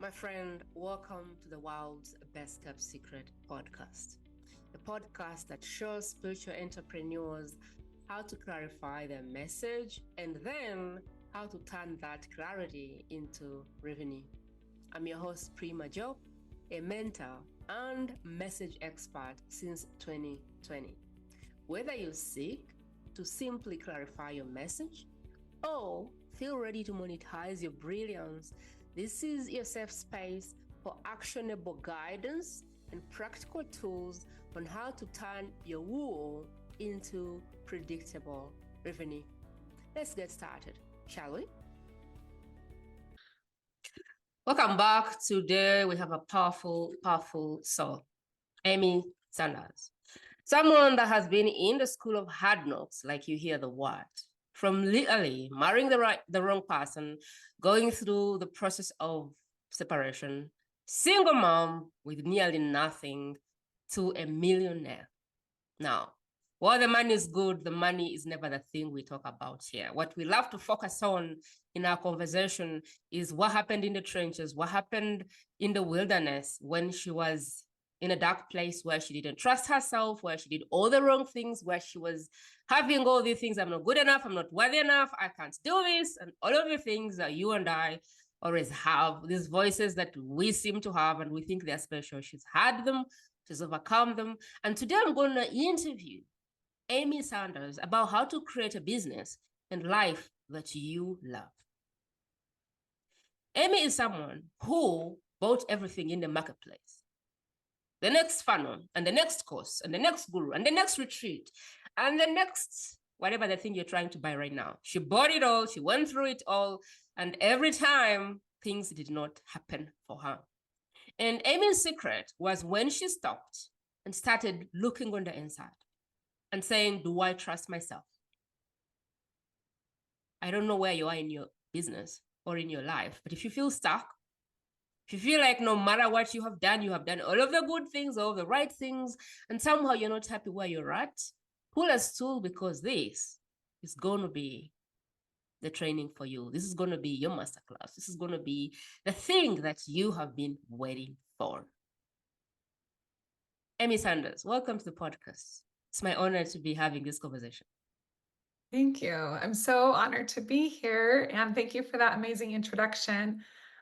My friend, welcome to the world's best kept secret podcast, a podcast that shows spiritual entrepreneurs how to clarify their message and then how to turn that clarity into revenue. I'm your host, Prima, a mentor and message expert since 2020. Whether you seek to simply clarify your message or feel ready to monetize your brilliance, this is your safe space for actionable guidance and practical tools on how to turn your woo into predictable revenue. Let's get started, shall we? Welcome back. Today we have a powerful soul, Amy Sanders. Someone that has been in the school of hard knocks, like you hear the word, from literally marrying the wrong person, going through the process of separation, single mom with nearly nothing, to a millionaire. Now, while the money is good, the money is never the thing we talk about here. What we love to focus on in our conversation is what happened in the trenches, what happened in the wilderness when she was in a dark place where she didn't trust herself, where she did all the wrong things, where she was having all these things, I'm not good enough, I'm not worthy enough, I can't do this, and all of the things that you and I always have, these voices that we seem to have and we think they're special. She's had them, she's overcome them. And today I'm going to interview Amy Sanders about how to create a business and life that you love. Amy is someone who bought everything in the marketplace. The next funnel, and the next course, and the next guru, and the next retreat, and the next whatever the thing you're trying to buy right now. She bought it all, she went through it all, and every time things did not happen for her. And Amy's secret was when she stopped and started looking on the inside and saying, do I trust myself? I don't know where you are in your business or in your life, but if you feel stuck, if you feel like no matter what you have done all of the good things, all of the right things, and somehow you're not happy where you're at, pull a stool, because this is going to be the training for you. This is going to be your masterclass. This is going to be the thing that you have been waiting for. Amy Sanders, welcome to the podcast. It's my honor to be having this conversation. Thank you. I'm so honored to be here, and thank you for that amazing introduction.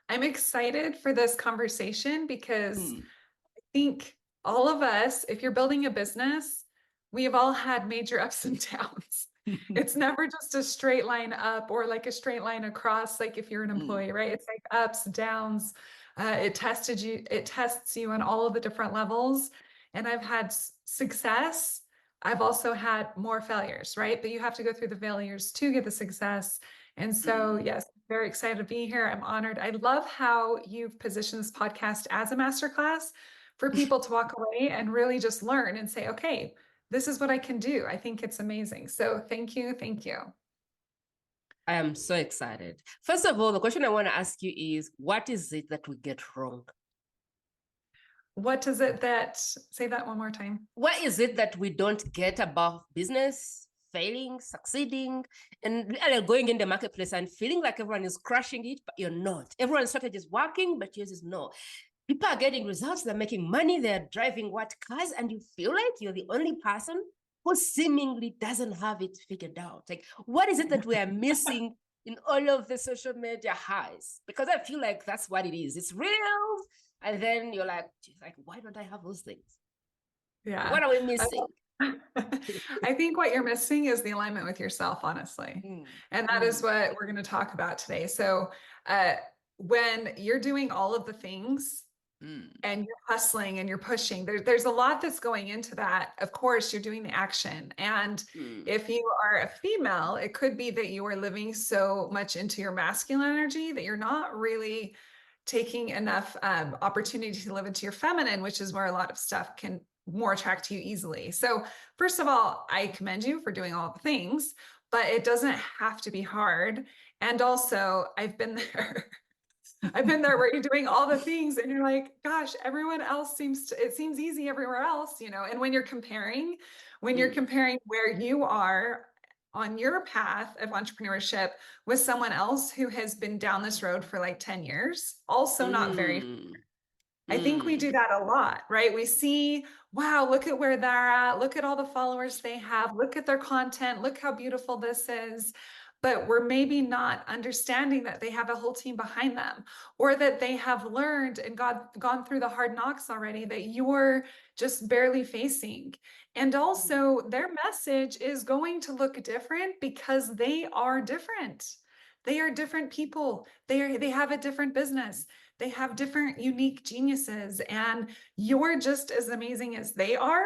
I'm excited for this conversation because I think all of us, if you're building a business, we have all had major ups and downs. It's never just a straight line up or like a straight line across, like if you're an employee, right? It's like ups, downs. It tests you on all of the different levels. And I've had success. I've also had more failures, right? But you have to go through the failures to get the success. And so, yes, I'm very excited to be here. I'm honored. I love how you've positioned this podcast as a masterclass for people to walk away and really just learn and say, okay, this is what I can do. I think it's amazing. So thank you. Thank you. I am so excited. First of all, the question I want to ask you is, what is it that we get wrong? What is it that, say that one more time. What is it that we don't get about business, failing, succeeding, and going in the marketplace and feeling like everyone is crushing it, but you're not. Everyone's strategy is working, but yours is no. People are getting results, they're making money, they're driving what cars, and you feel like you're the only person who seemingly doesn't have it figured out. Like, what is it that we are missing in all of the social media highs? Because I feel like that's what it is. It's real. And then you're like, why don't I have those things? Yeah. What are we missing? I think what you're missing is the alignment with yourself, honestly. And that is what we're going to talk about today. So, when you're doing all of the things and you're hustling and you're pushing, there's a lot that's going into that. Of course, you're doing the action. And if you are a female, it could be that you are living so much into your masculine energy that you're not really taking enough opportunity to live into your feminine, which is where a lot of stuff can more attract to you easily. So first of all, I commend you for doing all the things, but it doesn't have to be hard. And also, I've been there. I've been there where you're doing all the things and you're like, gosh, everyone else it seems easy everywhere else, you know. And when you're comparing where you are on your path of entrepreneurship with someone else who has been down this road for like 10 years, also not very. I think we do that a lot, right? We see, wow, look at where they're at. Look at all the followers they have. Look at their content. Look how beautiful this is. But we're maybe not understanding that they have a whole team behind them, or that they have learned and gone through the hard knocks already that you're just barely facing. And also, their message is going to look different because they are different. They are different people. They have a different business. They have different unique geniuses, and you're just as amazing as they are.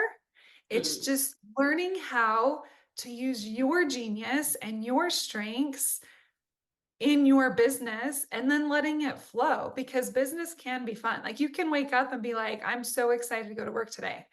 It's just learning how to use your genius and your strengths in your business and then letting it flow, because business can be fun. Like, you can wake up and be like, I'm so excited to go to work today.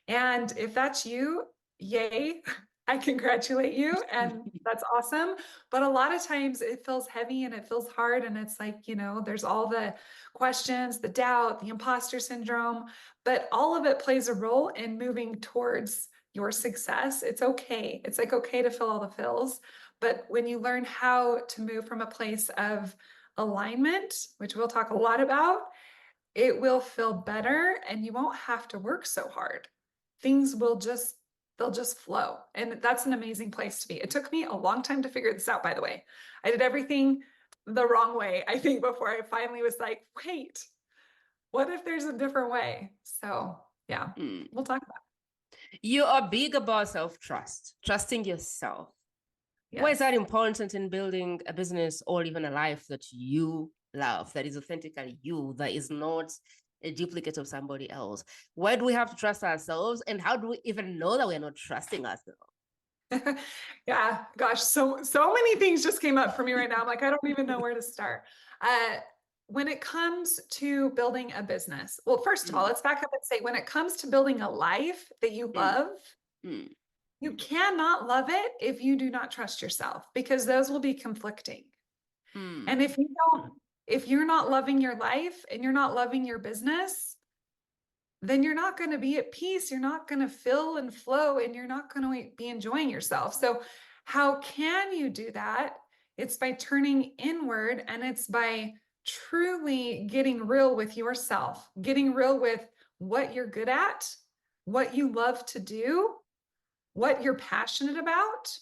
And if that's you, yay, I congratulate you. And that's awesome. But a lot of times it feels heavy and it feels hard. And it's like, there's all the questions, the doubt, the imposter syndrome, but all of it plays a role in moving towards your success. It's okay. It's like okay to feel all the feels. But when you learn how to move from a place of alignment, which we'll talk a lot about, it will feel better and you won't have to work so hard. Things will they'll just flow. And that's an amazing place to be. It took me a long time to figure this out, by the way. I did everything the wrong way, I think, before I finally was like, wait, what if there's a different way? So yeah, we'll talk about it. You are big about self-trust, trusting yourself. Yes. Why is that important in building a business or even a life that you love, that is authentically you, that is not a duplicate of somebody else? Why do we have to trust ourselves? And how do we even know that we're not trusting ourselves? Yeah, gosh, so many things just came up for me right now. I'm like, I don't even know where to start. When it comes to building a business, well, first of all, let's back up and say, when it comes to building a life that you love, you cannot love it if you do not trust yourself, because those will be conflicting. And if you're not loving your life and you're not loving your business, then you're not going to be at peace. You're not going to fill and flow, and you're not going to be enjoying yourself. So how can you do that? It's by turning inward, and it's by truly getting real with yourself, getting real with what you're good at, what you love to do, what you're passionate about.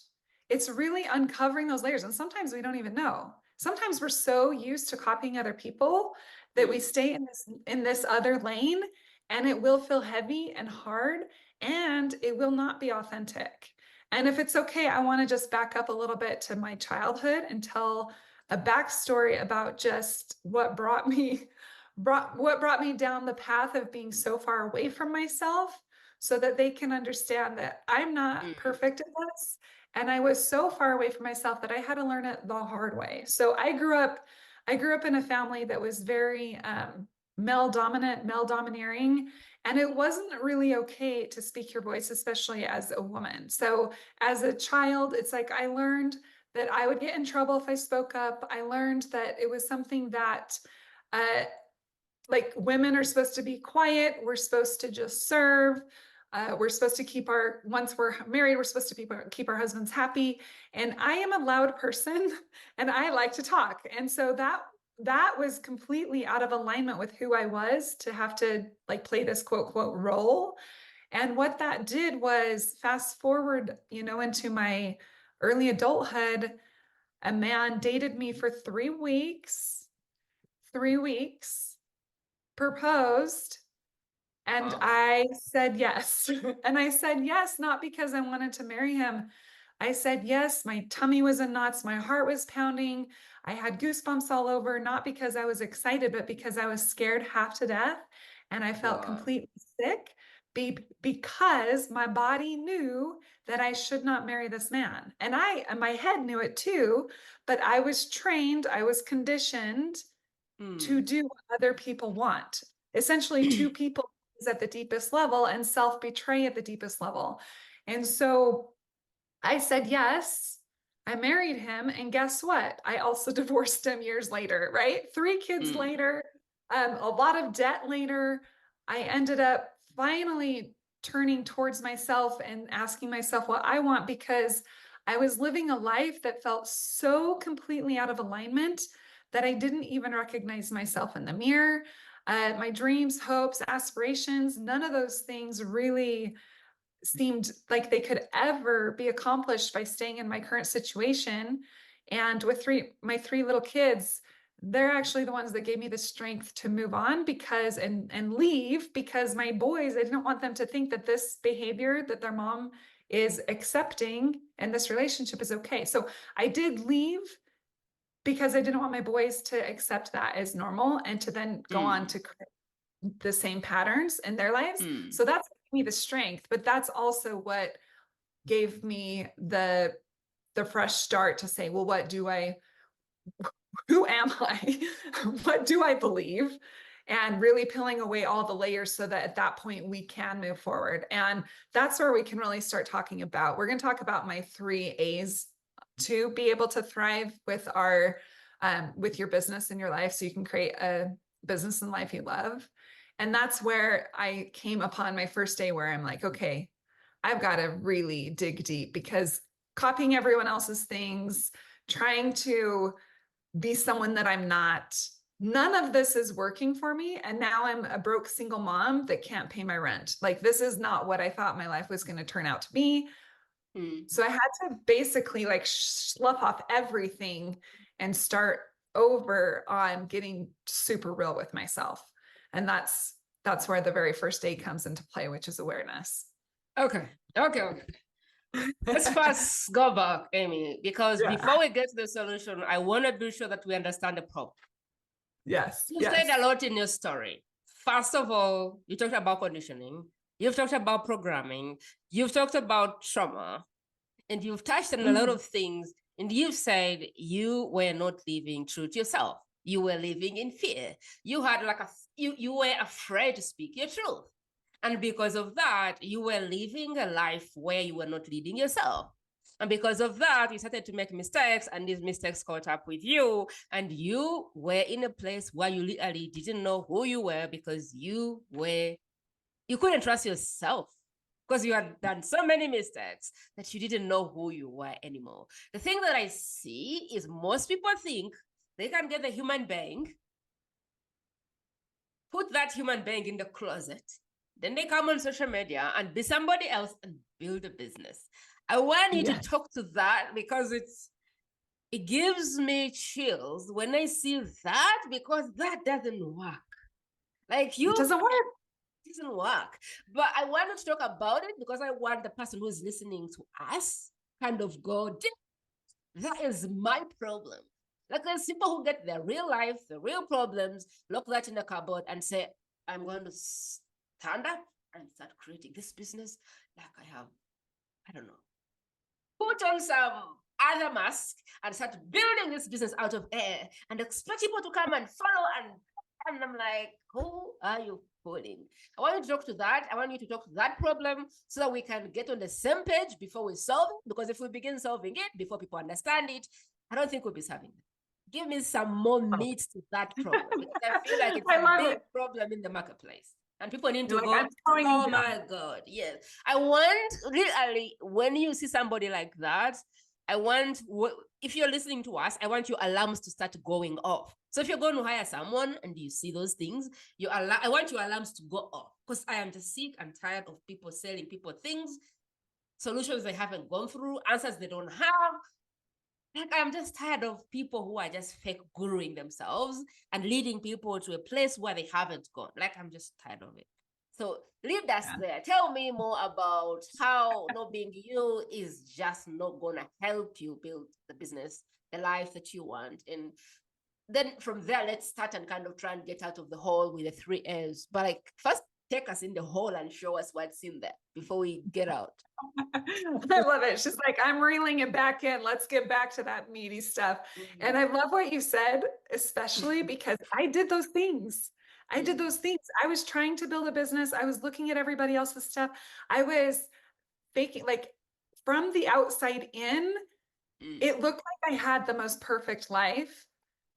It's really uncovering those layers. And sometimes we don't even know. Sometimes we're so used to copying other people that we stay in this other lane, and it will feel heavy and hard, and it will not be authentic. And if it's okay, I want to just back up a little bit to my childhood and tell a backstory about just what brought me down the path of being so far away from myself, so that they can understand that I'm not perfect at this. And I was so far away from myself that I had to learn it the hard way. So I grew up in a family that was very male dominant, male domineering, and it wasn't really okay to speak your voice, especially as a woman. So as a child, it's like I learned that I would get in trouble if I spoke up. I learned that it was something that like, women are supposed to be quiet. We're supposed to just serve. We're supposed to once we're married, we're supposed to keep our husbands happy. And I am a loud person and I like to talk. And so that was completely out of alignment with who I was, to have to like play this quote role. And what that did was, fast forward, into my early adulthood, a man dated me for 3 weeks, proposed, and wow. I said yes. And I said yes, not because I wanted to marry him. I said yes. My tummy was in knots. My heart was pounding. I had goosebumps all over, not because I was excited, but because I was scared half to death. And I felt completely sick because my body knew that I should not marry this man. And my head knew it too, but I was trained, I was conditioned to do what other people want. Essentially, two people is at the deepest level and self-betray at the deepest level. And so I said yes. I married him, and guess what? I also divorced him years later, right? 3 kids later, a lot of debt later. I ended up finally turning towards myself and asking myself what I want, because I was living a life that felt so completely out of alignment that I didn't even recognize myself in the mirror. My dreams, hopes, aspirations, none of those things really seemed like they could ever be accomplished by staying in my current situation. And with my three little kids, they're actually the ones that gave me the strength to move on because and leave, because my boys, I didn't want them to think that this behavior that their mom is accepting and this relationship is okay. So I did leave because I didn't want my boys to accept that as normal and to then go on to create the same patterns in their lives. So that's me the strength, but that's also what gave me the fresh start to say, well, who am I? What do I believe? And really peeling away all the layers so that at that point we can move forward. And that's where we can really start talking about, we're going to talk about my 3 A's to be able to thrive with with your business in your life. So you can create a business and life you love. And that's where I came upon my first day where I'm like, okay, I've got to really dig deep, because copying everyone else's things, trying to be someone that I'm not, none of this is working for me. And now I'm a broke single mom that can't pay my rent. Like, this is not what I thought my life was going to turn out to be. So I had to basically like slough off everything and start over on getting super real with myself. And that's where the very first day comes into play, which is awareness. Okay. Let's first go back, Amy, because before we get to the solution, I want to be sure that we understand the problem. Yes. You said a lot in your story. First of all, you talked about conditioning. You've talked about programming. You've talked about trauma. And you've touched on a lot of things. And you've said you were not living true to yourself. You were living in fear. You had you were afraid to speak your truth. And because of that, you were living a life where you were not leading yourself. And because of that, you started to make mistakes, and these mistakes caught up with you. And you were in a place where you literally didn't know who you were, because you couldn't trust yourself, because you had done so many mistakes that you didn't know who you were anymore. The thing that I see is most people think they can get the human being, put that human being in the closet, then they come on social media and be somebody else and build a business. I want you to talk to that, because it gives me chills when I see that, because that doesn't work. Like, it doesn't work. Doesn't work. But I want to talk about it because I want the person who's listening to us kind of go, that is my problem. Like, there's people who get their real life, the real problems, lock that in the cupboard and say, I'm going to stand up and start creating this business like I don't know, put on some other mask and start building this business out of air and expect people to come and follow. And I'm like, who are you fooling? I want you to talk to that. I want you to talk to that problem so that we can get on the same page before we solve it. Because if we begin solving it before people understand it, I don't think we'll be solving it. Give me some more meat to that problem, because I feel like it's a big problem in the marketplace. And people need to go, oh my God, yes. I want, literally, when you see somebody like that, if you're listening to us, I want your alarms to start going off. So if you're going to hire someone and you see those things, I want your alarms to go off, because I am just sick and tired of people selling people things, solutions they haven't gone through, answers they don't have. Like, I'm just tired of people who are just fake guruing themselves and leading people to a place where they haven't gone. Like, I'm just tired of it. So leave us there. Tell me more about how not being you is just not going to help you build the business, the life that you want. And then from there, let's start and kind of try and get out of the hole with the 3 A's. But like, first, take us in the hole and show us what's in there before we get out. I love it. She's like, I'm reeling it back in. Let's get back to that meaty stuff. And I love what you said, especially because I did those things. I was trying to build a business. I was looking at everybody else's stuff. I was faking, like, from the outside in, it looked like I had the most perfect life,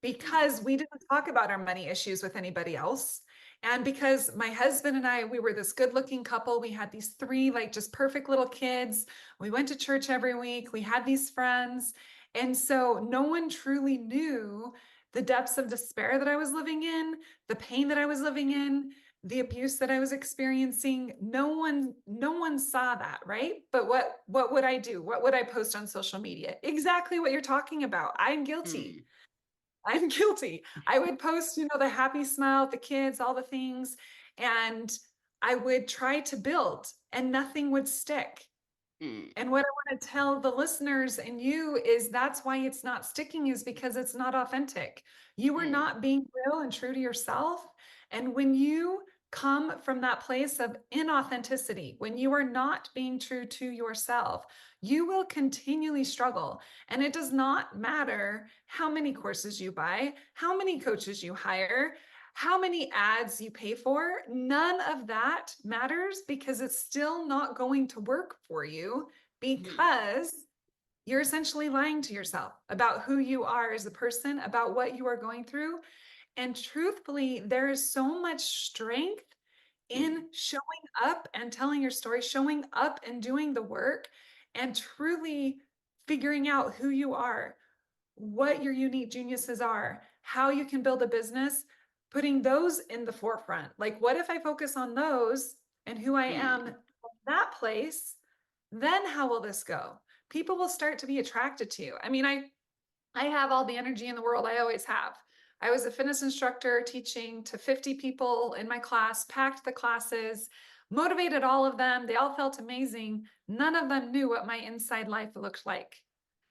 because we didn't talk about our money issues with anybody else. And because my husband and I, we were this good looking couple, we had these three like just perfect little kids. We went to church every week. We had these friends. And so no one truly knew the depths of despair that I was living in, the pain that I was living in, the abuse that I was experiencing. No one saw that, right? But what would I do? What would I post on social media? Exactly what you're talking about. I'm guilty. I'm guilty. I would post, the happy smile at the kids, all the things, and I would try to build and nothing would stick. And what I want to tell the listeners and you is that's why it's not sticking, is because it's not authentic. You are not being real and true to yourself. And when you come from that place of inauthenticity, when you are not being true to yourself, you will continually struggle. And it does not matter how many courses you buy, how many coaches you hire, how many ads you pay for. None of that matters because it's still not going to work for you, because you're essentially lying to yourself about who you are as a person, about what you are going through. And truthfully, there is so much strength in showing up and telling your story, showing up and doing the work, and truly figuring out who you are, what your unique geniuses are, how you can build a business, putting those in the forefront. Like, what if I focus on those and who I am in that place? Then how will this go? People will start to be attracted to you. I mean, I have all the energy in the world. I always have. I was a fitness instructor teaching to 50 people in my class, packed the classes, motivated all of them. They all felt amazing. None of them knew what my inside life looked like.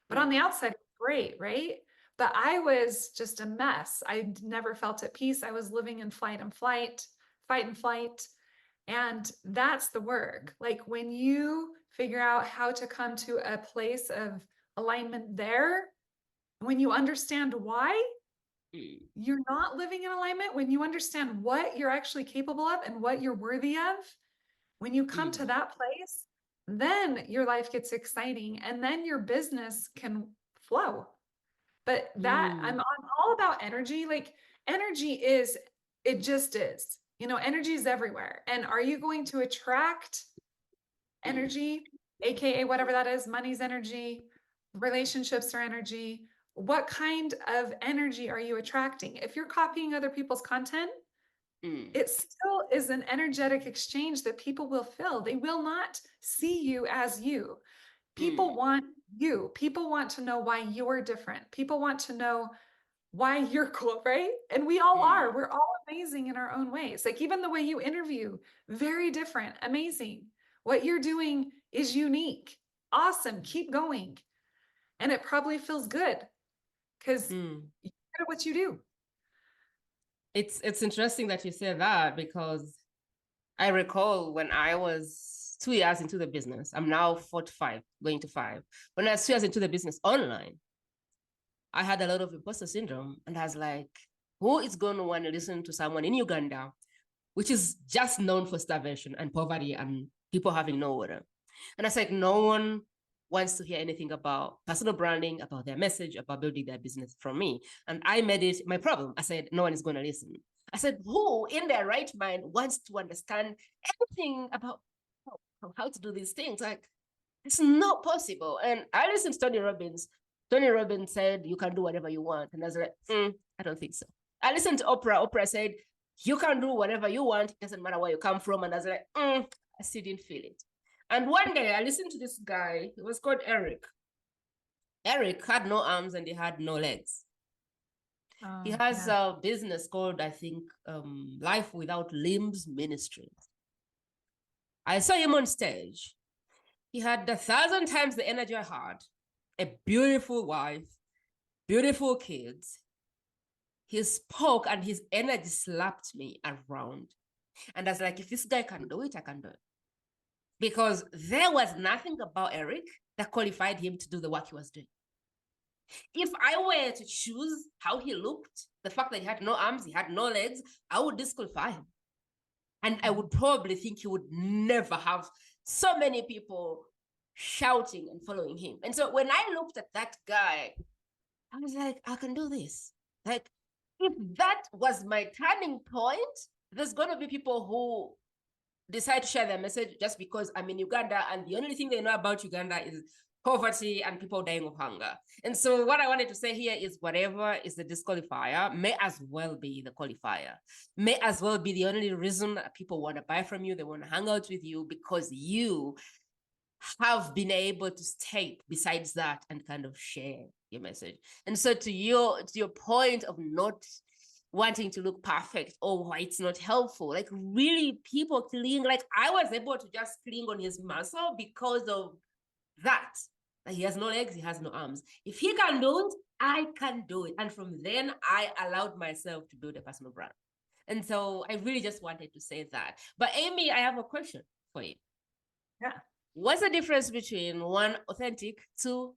But on the outside, great, right? But I was just a mess. I never felt at peace. I was living in fight and flight, fight and flight. And that's the work. Like when you figure out how to come to a place of alignment there, when you understand why you're not living in alignment, when you understand what you're actually capable of and what you're worthy of, when you come to that place, then your life gets exciting and then your business can flow. But that I'm all about energy. Like energy is, it just is, energy is everywhere. And are you going to attract energy, AKA whatever that is? Money's energy, relationships are energy. What kind of energy are you attracting? If you're copying other people's content, it still is an energetic exchange that people will feel. They will not see you as you. People want you. People want to know why you're different. People want to know why you're cool, right? And we all are. We're all amazing in our own ways. Like even the way you interview, very different, amazing. What you're doing is unique. Awesome. Keep going. And it probably feels good because you're good at what you do. It's interesting that you say that, because I recall when I was 2 years into the business, I'm now 45, going to 5. When I was 2 years into the business online, I had a lot of imposter syndrome. And I was like, who is going to want to listen to someone in Uganda, which is just known for starvation and poverty and people having no water? And I was like, no one wants to hear anything about personal branding, about their message, about building their business from me. And I made it my problem. I said, no one is going to listen. I said, who in their right mind wants to understand everything about how to do these things? Like, it's not possible. And I listened to Tony Robbins. Tony Robbins said, you can do whatever you want. And I was like, I don't think so. I listened to Oprah. Oprah said, you can do whatever you want. It doesn't matter where you come from. And I was like, I still didn't feel it. And one day I listened to this guy. He was called Eric. Eric had no arms and he had no legs. He has a business called, I think, Life Without Limbs Ministries. I saw him on stage. He had 1,000 times the energy I had, a beautiful wife, beautiful kids. He spoke and his energy slapped me around. And I was like, if this guy can do it, I can do it. Because there was nothing about Eric that qualified him to do the work he was doing. If I were to choose how he looked, the fact that he had no arms, he had no legs, I would disqualify him. And I would probably think he would never have so many people shouting and following him. And so when I looked at that guy, I was like, I can do this. Like, if that was my turning point, there's going to be people who decide to share their message just because I'm in Uganda and the only thing they know about Uganda is poverty and people dying of hunger. And so what I wanted to say here is whatever is the disqualifier may as well be the qualifier, may as well be the only reason that people want to buy from you, they want to hang out with you, because you have been able to stay besides that and kind of share your message. And so to your point of not wanting to look perfect or why it's not helpful, like really people cling, like I was able to just cling on his muscle because of that. Like he has no legs, he has no arms. If he can do it, I can do it. And from then I allowed myself to build a personal brand. And so I really just wanted to say that. But Amy, I have a question for you. Yeah. What's the difference between one, authentic, two,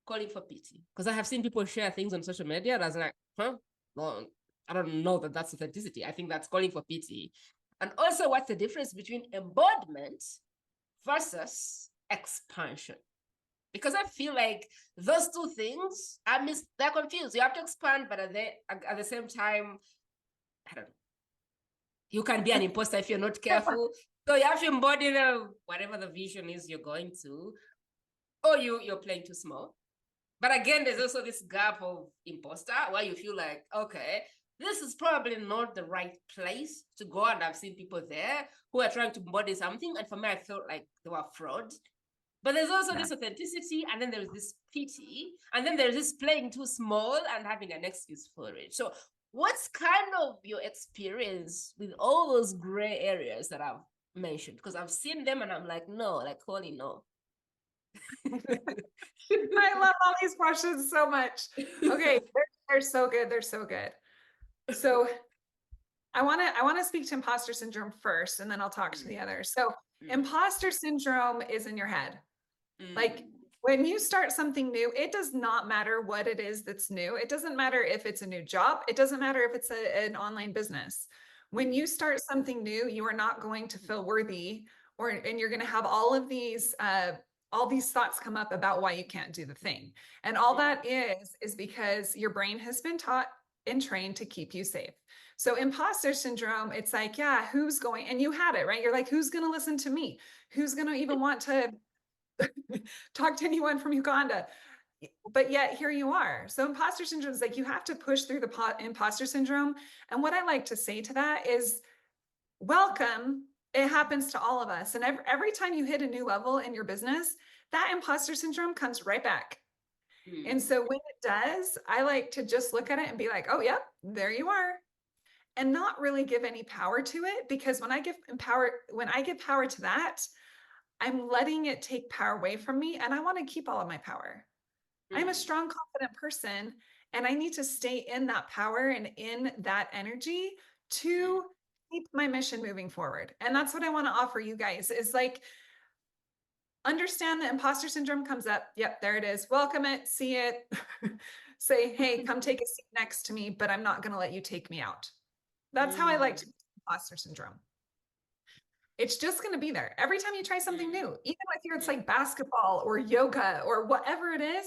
calling for pity? Because I have seen people share things on social media that's like, well, I don't know that that's authenticity. I think that's calling for pity. And also, what's the difference between embodiment versus expansion? Because I feel like those two things they're confused. You have to expand, but at the same time, I don't know. You can be an imposter if you're not careful. So you have to embody whatever the vision is you're going to, or you're playing too small. But again, there's also this gap of imposter where you feel like, okay, this is probably not the right place to go. And I've seen people there who are trying to embody something. And for me, I felt like they were fraud. But there's also this authenticity, and then there's this pity, and then there's this playing too small and having an excuse for it. So what's kind of your experience with all those gray areas that I've mentioned? Because I've seen them and I'm like, no, like, holy no. I love all these questions so much. Okay, they're so good. They're so good. So I want to speak to imposter syndrome first, and then I'll talk to the others. So imposter syndrome is in your head. Like when you start something new, it does not matter what it is that's new. It doesn't matter if it's a new job. It doesn't matter if it's an online business. When you start something new, you are not going to feel worthy, and you're going to have all these thoughts come up about why you can't do the thing. And all that is because your brain has been taught and trained to keep you safe. So imposter syndrome, it's like, yeah, who's going, and you had it, right? You're like, who's going to listen to me? Who's going to even want to talk to anyone from Uganda? But yet here you are. So imposter syndrome is like, you have to push through the imposter syndrome. And what I like to say to that is, welcome. It happens to all of us. And every time you hit a new level in your business, that imposter syndrome comes right back. And so when it does, I like to just look at it and be like, oh, yep, there you are. And not really give any power to it, because when I give power to that, I'm letting it take power away from me, and I want to keep all of my power. I'm a strong, confident person, and I need to stay in that power and in that energy to keep my mission moving forward. And that's what I want to offer you guys, is like, understand that imposter syndrome comes up. Yep, there it is. Welcome it, see it. Say, hey, come take a seat next to me, but I'm not going to let you take me out. That's how I like to imposter syndrome. It's just going to be there every time you try something new, even with it's like basketball or yoga or whatever it is.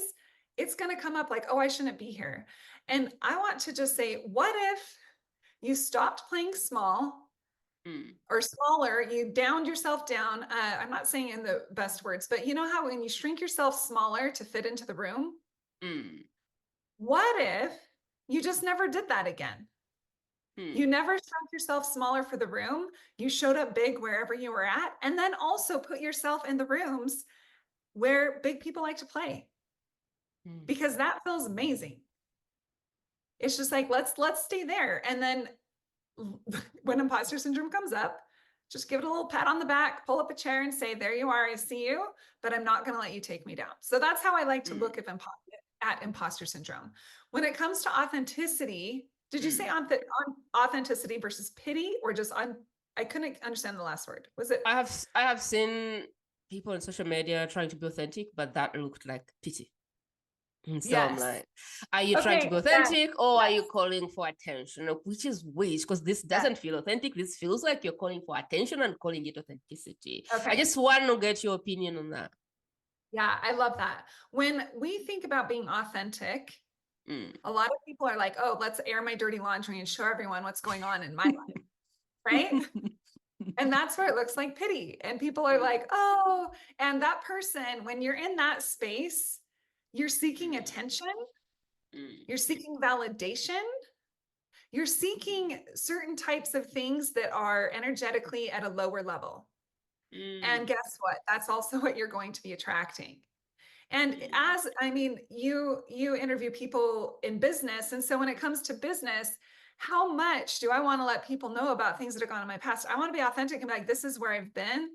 It's going to come up like, oh, I shouldn't be here. And I want to just say, what if you stopped playing small or smaller, you downed yourself down? I'm not saying in the best words, but you know how when you shrink yourself smaller to fit into the room? What if you just never did that again? You never shrunk yourself smaller for the room. You showed up big wherever you were at, and then also put yourself in the rooms where big people like to play, because that feels amazing. It's just like, let's stay there. And then when imposter syndrome comes up, just give it a little pat on the back, pull up a chair and say, there you are, I see you, but I'm not going to let you take me down. So that's how I like to look at imposter syndrome. When it comes to authenticity, did you say on authenticity versus pity, or just on? I couldn't understand the last word. Was it? I have seen people on social media trying to be authentic, but that looked like pity. And so I'm like, are you trying to be authentic, or are you calling for attention? Which is which? Because this doesn't feel authentic. This feels like you're calling for attention and calling it authenticity. I just want to get your opinion on that. Yeah, I love that. When we think about being authentic, a lot of people are like, oh, let's air my dirty laundry and show everyone what's going on in my life. right? And that's where it looks like pity. And people are like, oh, and that person, when you're in that space, you're seeking attention, you're seeking validation, you're seeking certain types of things that are energetically at a lower level. And guess what? That's also what you're going to be attracting. And as I mean, you interview people in business. And so when it comes to business, how much do I want to let people know about things that have gone in my past? I want to be authentic and be like, this is where I've been.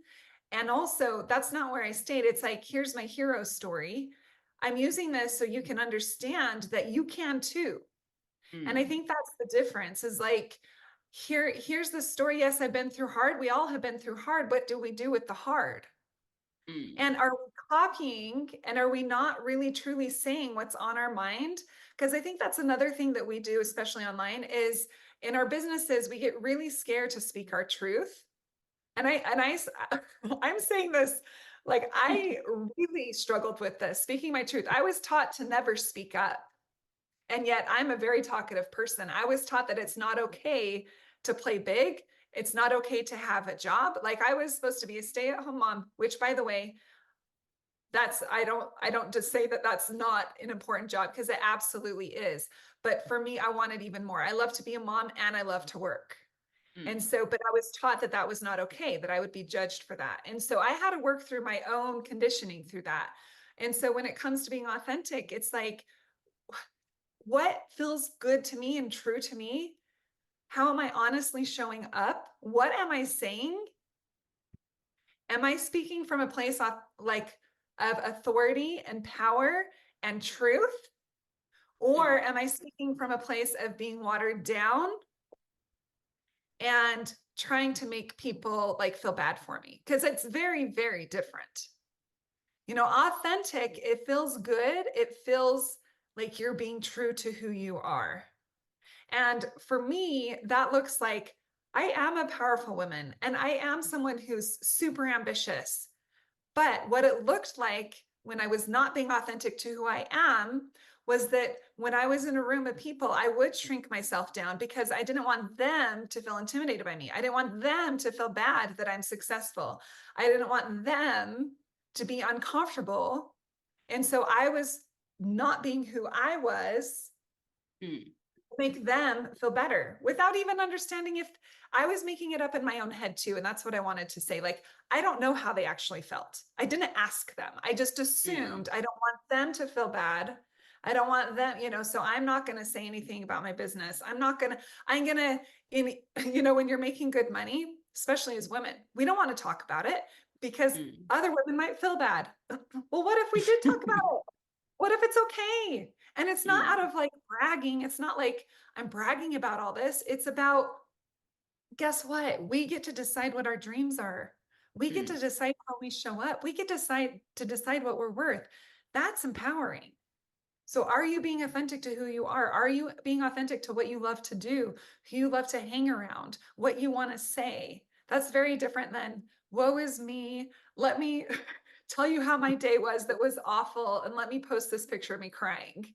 And also, that's not where I stayed. It's like, here's my hero story. I'm using this so you can understand that you can too. And I think that's the difference is like, here's the story. Yes, I've been through hard. We all have been through hard. What do we do with the hard? And are we copying and are we not really truly saying what's on our mind? Because I think that's another thing that we do, especially online, is in our businesses, we get really scared to speak our truth. And I'm saying this, like I really struggled with this, speaking my truth. I was taught to never speak up. And yet I'm a very talkative person. I was taught that it's not okay to play big. It's not okay to have a job. Like I was supposed to be a stay-at-home mom, which by the way, that's I don't just say that that's not an important job because it absolutely is. But for me, I wanted even more. I love to be a mom and I love to work. And so, but I was taught that that was not okay, that I would be judged for that. And so I had to work through my own conditioning through that. And so when it comes to being authentic, it's like, what feels good to me and true to me? How am I honestly showing up? What am I saying? Am I speaking from a place of authority and power and truth? Or am I speaking from a place of being watered down and trying to make people like feel bad for me? Because it's very, very different. You know, authentic, it feels good. It feels like you're being true to who you are. And for me, that looks like I am a powerful woman and I am someone who's super ambitious. But what it looked like when I was not being authentic to who I am was that when I was in a room of people, I would shrink myself down because I didn't want them to feel intimidated by me. I didn't want them to feel bad that I'm successful. I didn't want them to be uncomfortable. And so I was not being who I was. Make them feel better without even understanding if I was making it up in my own head too. And that's what I wanted to say. Like, I don't know how they actually felt. I didn't ask them. I just assumed I don't want them to feel bad. I don't want them, you know, so I'm not going to say anything about my business. I'm going to, you know, when you're making good money, especially as women, we don't want to talk about it because other women might feel bad. Well, what if we did talk about it? What if it's okay? And it's not out of like bragging. It's not like I'm bragging about all this. It's about, guess what? We get to decide what our dreams are. We get to decide how we show up. We get to decide what we're worth. That's empowering. So are you being authentic to who you are? Are you being authentic to what you love to do, who you love to hang around, what you want to say? That's very different than woe is me. Let me tell you how my day was that was awful and let me post this picture of me crying.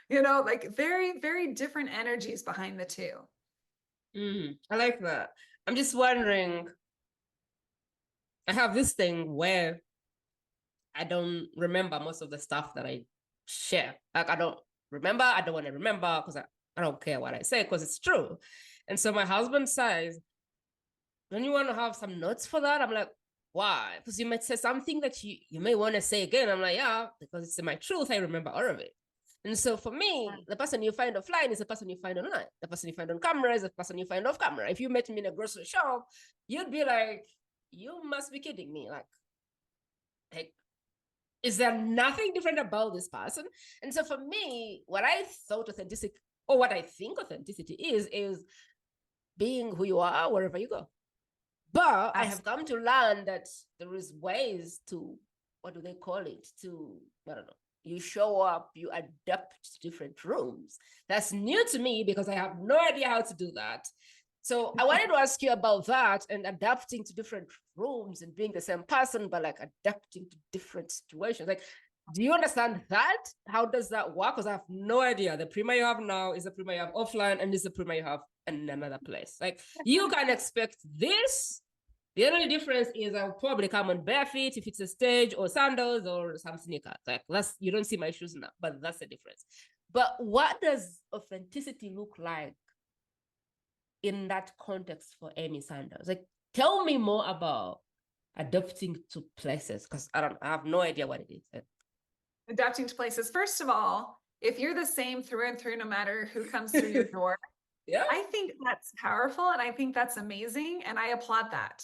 You know, like very, very different energies behind the two. I like that. I'm just wondering, I have this thing where I don't remember most of the stuff that I share. Like I don't remember, I don't want to remember because I don't care what I say because it's true. And so my husband says, don't you want to have some notes for that? I'm like, why? Because you might say something that you may want to say again. I'm like, yeah, because it's my truth. I remember all of it. And so for me, the person you find offline is the person you find online. The person you find on camera is the person you find off camera. If you met me in a grocery shop, you'd be like, you must be kidding me. Like, is there nothing different about this person? And so for me, what I thought authenticity, or what I think authenticity is being who you are wherever you go. But I have come to learn that there is ways to, what do they call it? To, I don't know, you show up, you adapt to different rooms. That's new to me because I have no idea how to do that. So I wanted to ask you about that and adapting to different rooms and being the same person, but like adapting to different situations. Like, Do you understand that? How does that work? Because I have no idea. The Prima you have now is the Prima you have offline, and is the Prima you have in another place. Like, you can expect this. The only difference is I'll probably come on bare feet if it's a stage, or sandals, or some sneakers. Like, that's, you don't see my shoes now, but that's the difference. But what does authenticity look like in that context for Amy Sanders? Like, tell me more about adapting to places, because I have no idea what it is. Adapting to places. First of all, if you're the same through and through, no matter who comes through your door, Yeah. I think that's powerful and I think that's amazing. And I applaud that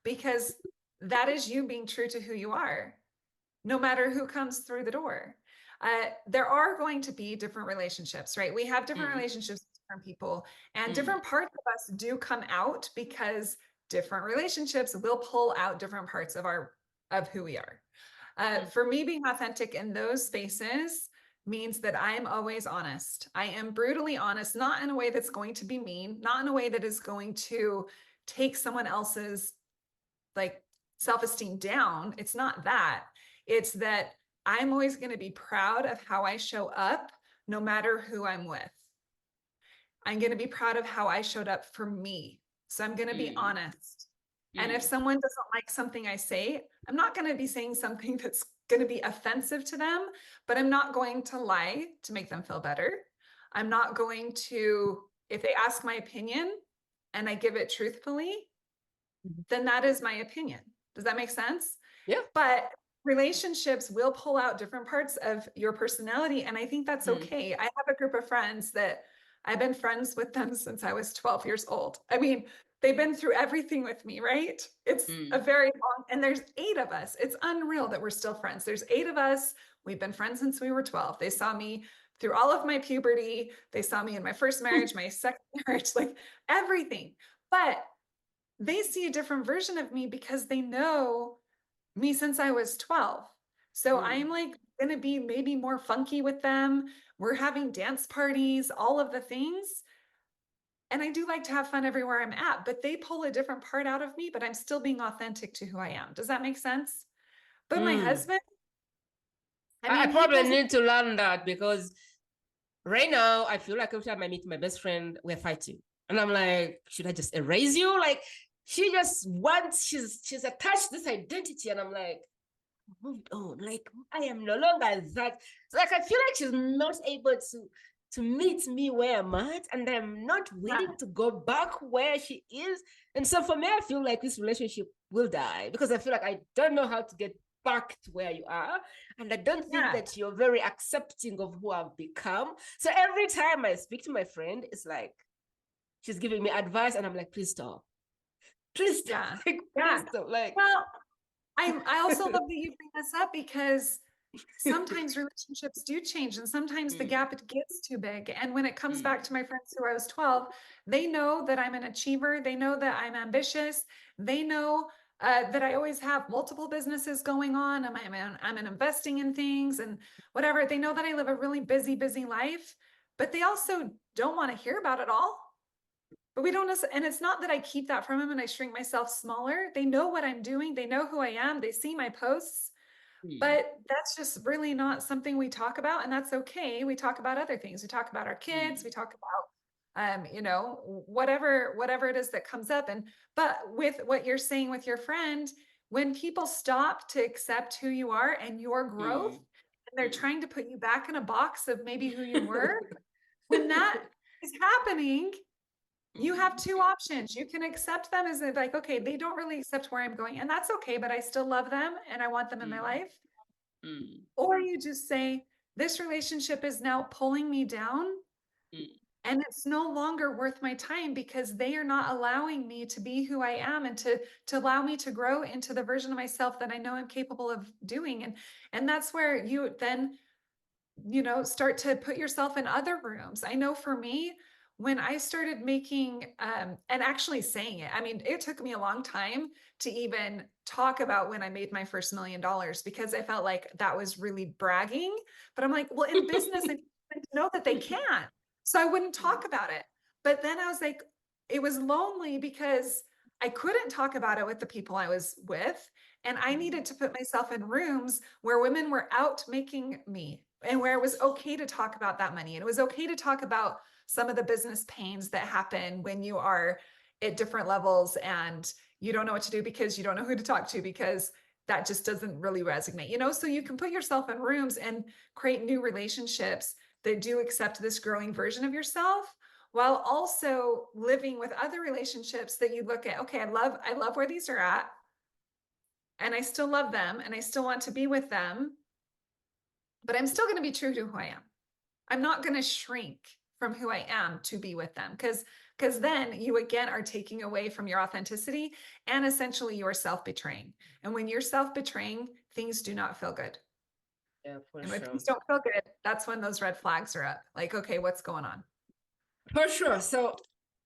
because that is you being true to who you are, no matter who comes through the door. There are going to be different relationships, right? We have different relationships with different people, and different parts of us do come out because different relationships will pull out different parts of who we are. For me, being authentic in those spaces means that I am always honest. I am brutally honest, not in a way that's going to be mean, not in a way that is going to take someone else's like self-esteem down. It's not that. It's that I'm always going to be proud of how I show up, no matter who I'm with. I'm going to be proud of how I showed up for me. So I'm going to be honest. And if someone doesn't like something I say, I'm not going to be saying something that's going to be offensive to them, but I'm not going to lie to make them feel better. I'm not going to, if they ask my opinion and I give it truthfully, then that is my opinion. Does that make sense? Yeah. But relationships will pull out different parts of your personality. And I think that's okay. I have a group of friends that I've been friends with them since I was 12 years old. I mean, they've been through everything with me, right? It's a very long, and there's 8 of us. It's unreal that we're still friends. There's 8 of us. We've been friends since we were 12. They saw me through all of my puberty. They saw me in my first marriage, my second marriage, like everything. But they see a different version of me because they know me since I was 12. So I'm like going to be maybe more funky with them. We're having dance parties, all of the things. And I do like to have fun everywhere I'm at, but they pull a different part out of me, but I'm still being authentic to who I am. Does that make sense? But my husband, I mean, I probably need to learn that, because right now I feel like every time I meet my best friend, we're fighting. And I'm like, should I just erase you? Like, she just wants, she's attached this identity. And I'm like, moved on. Like, I am no longer that. So, like, I feel like she's not able to meet me where I'm at, and I'm not willing to go back where she is. And so for me, I feel like this relationship will die, because I feel like I don't know how to get back to where you are. And I don't think that you're very accepting of who I've become. So every time I speak to my friend, it's like she's giving me advice, and I'm like, please stop. Please stop. Please stop. Like, well, I also love that you bring this up, because sometimes relationships do change, and sometimes the gap gets too big. And when it comes back to my friends who I was 12, they know that I'm an achiever. They know that I'm ambitious. They know that I always have multiple businesses going on. I'm investing in things and whatever. They know that I live a really busy life, but they also don't want to hear about it all. But we don't, and it's not that I keep that from them and I shrink myself smaller. They know what I'm doing. They know who I am. They see my posts, but that's just really not something we talk about. And that's okay. We talk about other things. We talk about our kids. We talk about, you know, whatever it is that comes up. But with what you're saying with your friend, when people stop to accept who you are and your growth, and they're trying to put you back in a box of maybe who you were, when that is happening, you have 2 options. You can accept them as like, okay, they don't really accept where I'm going, and that's okay, but I still love them and I want them in my life. Or you just say, this relationship is now pulling me down and it's no longer worth my time, because they are not allowing me to be who I am and to allow me to grow into the version of myself that I know I'm capable of doing. And that's where you then, you know, start to put yourself in other rooms. I know for me, when I started making and actually saying it, I mean, it took me a long time to even talk about when I made my first $1 million, because I felt like that was really bragging. But I'm like, well, in business, I need to know that they can't. So I wouldn't talk about it. But then I was like, it was lonely because I couldn't talk about it with the people I was with. And I needed to put myself in rooms where women were out making me, and where it was okay to talk about that money. And it was okay to talk about some of the business pains that happen when you are at different levels and you don't know what to do because you don't know who to talk to, because that just doesn't really resonate, you know? So you can put yourself in rooms and create new relationships that do accept this growing version of yourself, while also living with other relationships that you look at, okay, I love where these are at, and I still love them and I still want to be with them, but I'm still going to be true to who I am. I'm not going to shrink from who I am to be with them, because then you again are taking away from your authenticity, and essentially you are self-betraying. And when you're self-betraying, things do not feel good. Yeah, for And when sure. things don't feel good, that's when those red flags are up. Like, okay, what's going on? For sure. So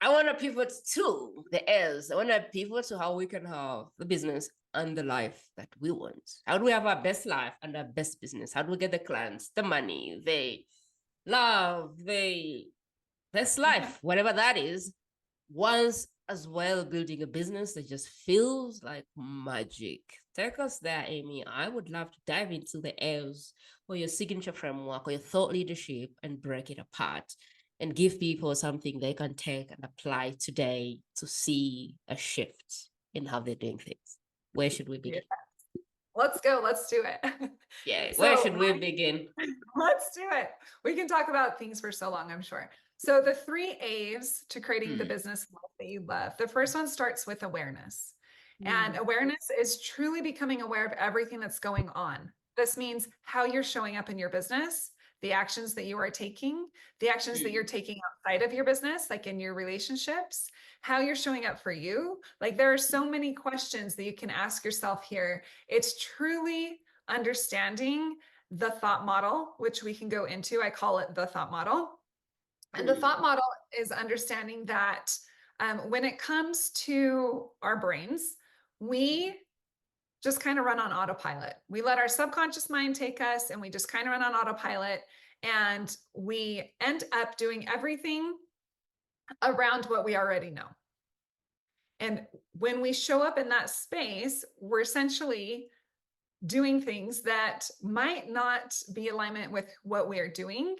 I want to pivot to the L's. I want to pivot to how we can have the business and the life that we want. How do we have our best life and our best business? How do we get the clients, the money, the love, the best life, whatever that is, once as well building a business that just feels like magic. Take us there, Amy. I would love to dive into the L's or your signature framework or your thought leadership and break it apart and give people something they can take and apply today to see a shift in how they're doing things. Where should we begin? Yeah. Let's go. Let's do it. Yeah, where So should we begin? let's do it. We can talk about things for so long, I'm sure. So the 3 A's to creating the business life that you love. The first one starts with awareness. And awareness is truly becoming aware of everything that's going on. This means how you're showing up in your business, the actions that you are taking, the actions that you're taking outside of your business, like in your relationships, how you're showing up for you. Like there are so many questions that you can ask yourself here. It's truly understanding the thought model, which we can go into. I call it the thought model. And the thought model is understanding that when it comes to our brains, we just kind of run on autopilot. We let our subconscious mind take us and we just kind of run on autopilot. And we end up doing everything around what we already know. And when we show up in that space, we're essentially doing things that might not be alignment with what we're doing.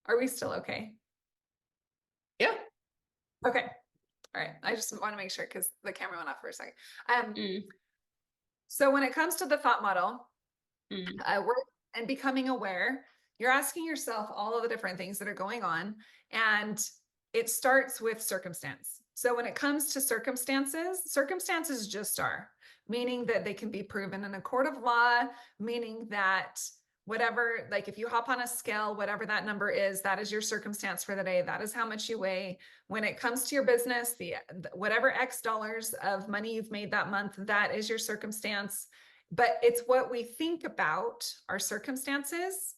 Are we still okay? Yeah. Okay. All right. I just want to make sure because the camera went off for a second. So when it comes to the thought model, and becoming aware, you're asking yourself all of the different things that are going on, and it starts with circumstance. So when it comes to circumstances just are, meaning that they can be proven in a court of law, meaning that whatever, like if you hop on a scale, whatever that number is, that is your circumstance for the day. That is how much you weigh. When it comes to your business, the whatever X dollars of money you've made that month, that is your circumstance. But it's what we think about our circumstances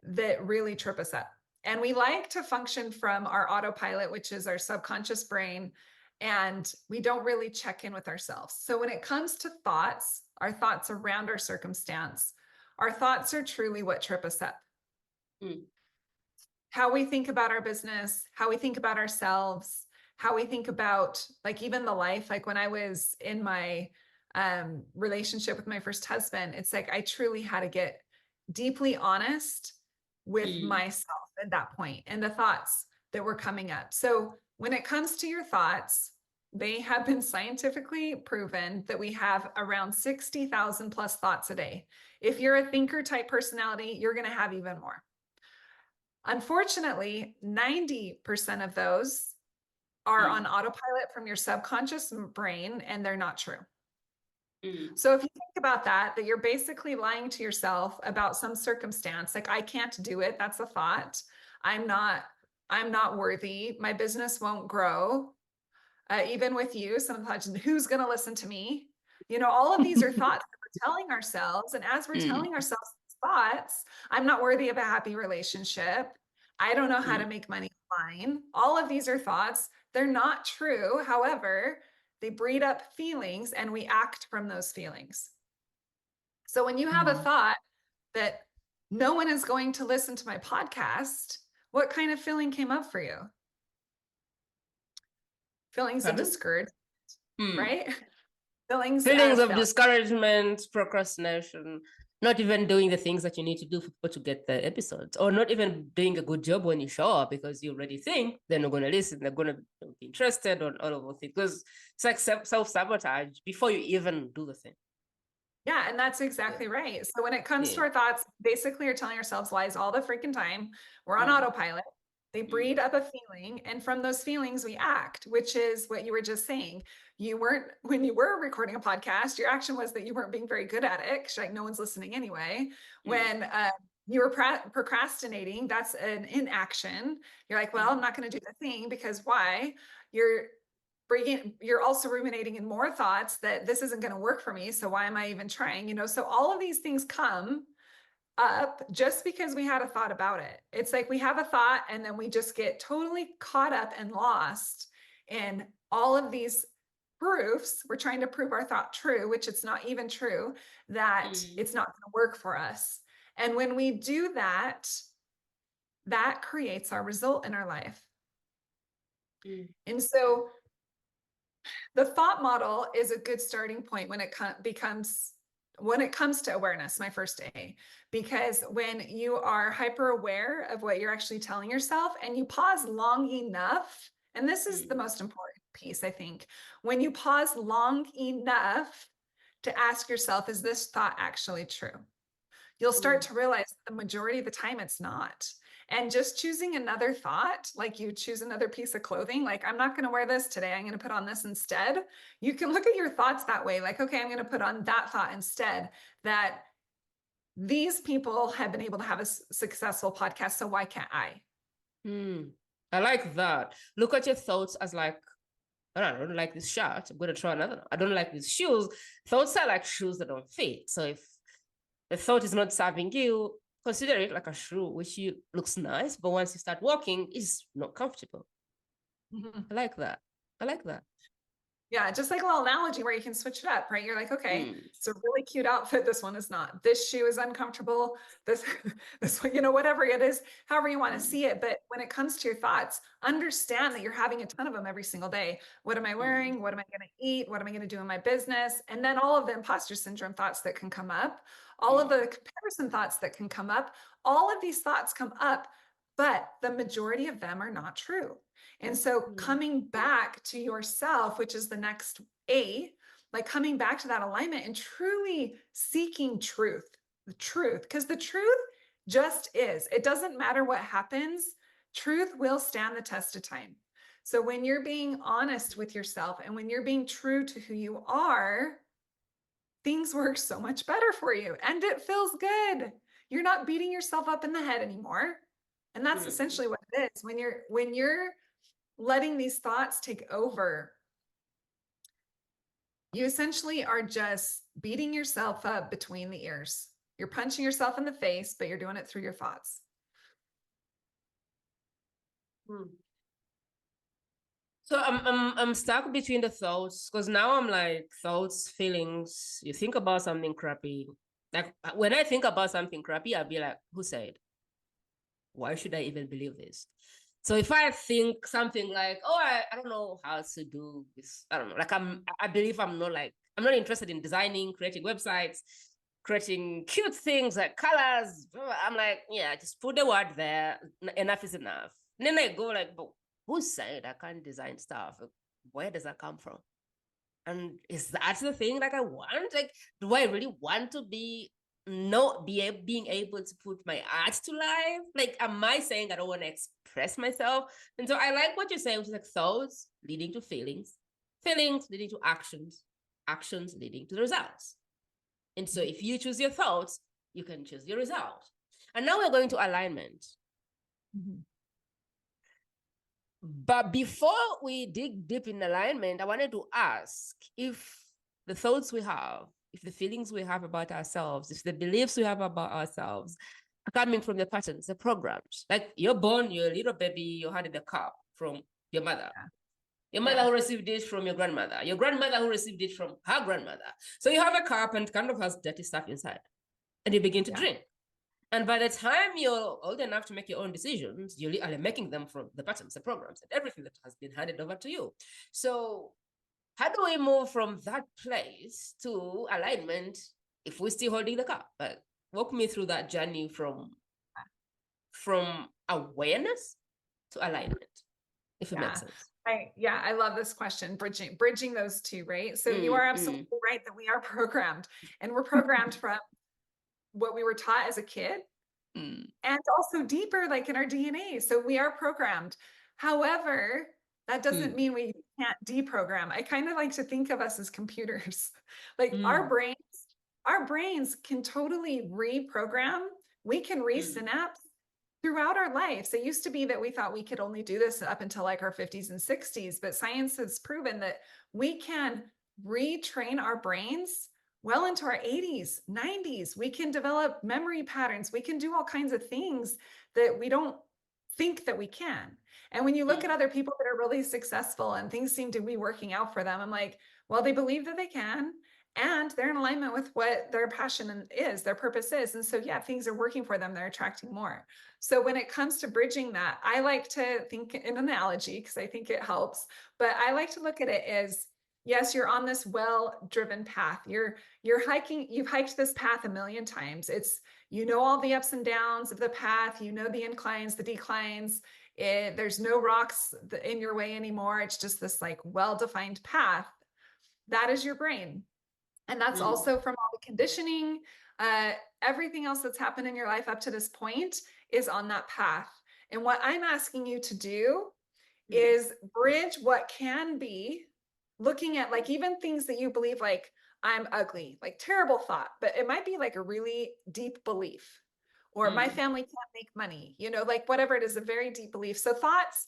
that really trip us up. And we like to function from our autopilot, which is our subconscious brain, and we don't really check in with ourselves. So when it comes to thoughts, our thoughts around our circumstance, our thoughts are truly what trip us up. How we think about our business, how we think about ourselves, how we think about like even the life. Like when I was in my relationship with my first husband, it's like I truly had to get deeply honest with myself at that point and the thoughts that were coming up. So when it comes to your thoughts, they have been scientifically proven that we have around 60,000 plus thoughts a day. If you're a thinker type personality, you're going to have even more. Unfortunately, 90% of those are on autopilot from your subconscious brain, and they're not true. So if you think about that you're basically lying to yourself about some circumstance, like I can't do it. That's a thought. I'm not worthy. My business won't grow. Even with you, some thoughts, who's going to listen to me? You know, all of these are thoughts that we're telling ourselves. And as we're telling ourselves thoughts, I'm not worthy of a happy relationship. I don't know how to make money online. All of these are thoughts. They're not true. However, they breed up feelings and we act from those feelings. So when you have a thought that no one is going to listen to my podcast, what kind of feeling came up for you? Feelings of discouragement, right? Feelings of discouragement, procrastination, not even doing the things that you need to do for people to get the episodes, or not even doing a good job when you show up because you already think they're not going to listen, they're going to be interested on all of those things, because it's like self-sabotage before you even do the thing. Yeah, and that's exactly right. So when it comes to our thoughts, basically you're telling ourselves lies all the freaking time. We're on autopilot. They breed up a feeling, and from those feelings we act, which is what you were just saying. When you were recording a podcast, your action was that you weren't being very good at it, because like no one's listening anyway. When you were procrastinating, that's an inaction. You're like, well, I'm not going to do the thing because why? You're also ruminating in more thoughts that this isn't going to work for me. So why am I even trying? So all of these things come up just because we had a thought about it. It's like we have a thought and then we just get totally caught up and lost in all of these proofs. We're trying to prove our thought true, which it's not even true, that it's not going to work for us. And when we do that, that creates our result in our life. And so the thought model is a good starting point when it comes to awareness, my first A, because when you are hyper aware of what you're actually telling yourself and you pause long enough, and this is the most important piece, I think, when you pause long enough to ask yourself, is this thought actually true? You'll start to realize the majority of the time it's not. And just choosing another thought, like you choose another piece of clothing, like I'm not going to wear this today, I'm going to put on this instead. You can look at your thoughts that way, like, okay, I'm going to put on that thought instead. That these people have been able to have a successful podcast, so why can't I? I like that. Look at your thoughts as like, I don't like this shirt, I'm going to try another. I don't like these shoes. Thoughts are like shoes that don't fit. So if the thought is not serving you, consider it like a shoe, which looks nice, but once you start walking, it's not comfortable. I like that. Yeah, just like a little analogy where you can switch it up, right? You're like, okay, it's a really cute outfit. This one is not. This shoe is uncomfortable. This one, whatever it is, however you want to see it. But when it comes to your thoughts, understand that you're having a ton of them every single day. What am I wearing? What am I going to eat? What am I going to do in my business? And then all of the imposter syndrome thoughts that can come up, all of the comparison thoughts that can come up, all of these thoughts come up, but the majority of them are not true. And so coming back to yourself, which is the next A, like coming back to that alignment and truly seeking the truth, because the truth just is. It doesn't matter what happens. Truth will stand the test of time. So when you're being honest with yourself and when you're being true to who you are, things work so much better for you and it feels good. You're not beating yourself up in the head anymore. And that's essentially what it is. When you're letting these thoughts take over, you essentially are just beating yourself up between the ears. You're punching yourself in the face, but you're doing it through your thoughts. So I'm stuck between the thoughts, because now I'm like, thoughts, feelings. You think about something crappy. Like when I think about something crappy, I'll be like, who said? Why should I even believe this? So if I think something like, oh, I don't know how to do this, I don't know, like I believe I'm not interested in designing, creating websites, creating cute things like colors. I'm like, yeah, just put the word there. Enough is enough. And then I go like, but who said I can't design stuff? Where does that come from? And is that the thing like I want? Like, do I really want to being able to put my art to life? Like, am I saying I don't want to express myself? And so I like what you're saying, which is like thoughts leading to feelings, feelings leading to actions, actions leading to the results. And so if you choose your thoughts, you can choose your result. And now we're going to alignment. But before we dig deep in alignment, I wanted to ask if the thoughts we have, if the feelings we have about ourselves, if the beliefs we have about ourselves are coming from the patterns, the programs. Like you're born, you're a little baby, you had the cup from your mother. Your mother who received it from your grandmother who received it from her grandmother. So you have a cup and kind of has dirty stuff inside. And you begin to drink. And by the time you're old enough to make your own decisions, you are making them from the patterns, the programs, and everything that has been handed over to you. So how do we move from that place to alignment if we're still holding the cup? But walk me through that journey from awareness to alignment, if it makes sense. I love this question, bridging those two, right? So you are absolutely right that we are programmed, and we're programmed from what we were taught as a kid, and also deeper, like in our DNA. So we are programmed. However, that doesn't mean we can't deprogram. I kind of like to think of us as computers. Like our brains can totally reprogram. We can resynapse throughout our lives. It used to be that we thought we could only do this up until like our 50s and 60s, but science has proven that we can retrain our brains well into our 80s, 90s. We can develop memory patterns. We can do all kinds of things that we don't think that we can. And when you look at other people that are really successful and things seem to be working out for them, I'm like, well, they believe that they can, and they're in alignment with what their passion is, their purpose is. And so, yeah, things are working for them. They're attracting more. So when it comes to bridging that, I like to think in an analogy because I think it helps, but I like to look at it as, yes, you're on this well-driven path. You've hiked this path a million times. You know all the ups and downs of the path, you know the inclines, the declines. There's no rocks in your way anymore. It's just this like well-defined path. That is your brain. And that's also from all the conditioning, everything else that's happened in your life up to this point is on that path. And what I'm asking you to do is bridge what can be, looking at like even things that you believe, like I'm ugly, like terrible thought, but it might be like a really deep belief, or my family can't make money, like whatever it is, a very deep belief. So thoughts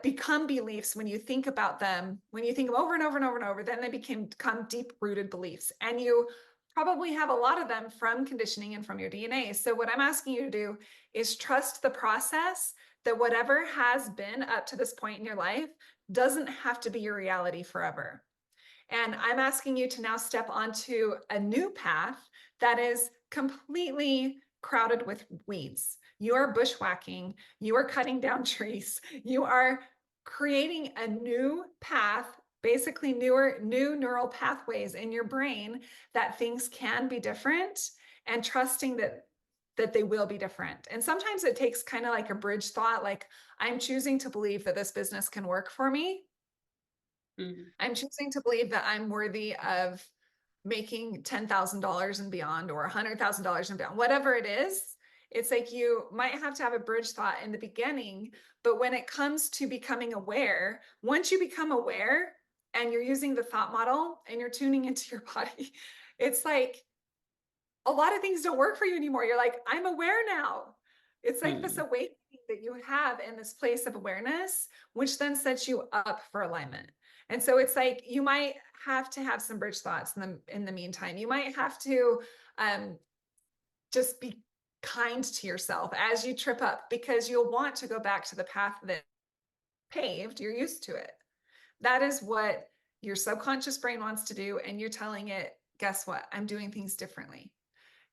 become beliefs when you think about them, when you think them over and over and over and over, then they become deep-rooted beliefs. And you probably have a lot of them from conditioning and from your DNA. So what I'm asking you to do is trust the process, that whatever has been up to this point in your life doesn't have to be your reality forever. And I'm asking you to now step onto a new path that is completely crowded with weeds. You are bushwhacking, you are cutting down trees, you are creating a new path, basically new neural pathways in your brain, that things can be different, and trusting that they will be different. And sometimes it takes kind of like a bridge thought, like I'm choosing to believe that this business can work for me. I'm choosing to believe that I'm worthy of making $10,000 and beyond, or $100,000 and beyond, whatever it is. It's like you might have to have a bridge thought in the beginning, but when it comes to becoming aware, once you become aware and you're using the thought model and you're tuning into your body, it's like a lot of things don't work for you anymore. You're like, I'm aware now. It's like this awakening that you have in this place of awareness, which then sets you up for alignment. And so it's like you might have to have some bridge thoughts in the meantime. You might have to just be kind to yourself as you trip up, because you'll want to go back to the path that paved. You're used to it. That is what your subconscious brain wants to do. And you're telling it, guess what? I'm doing things differently.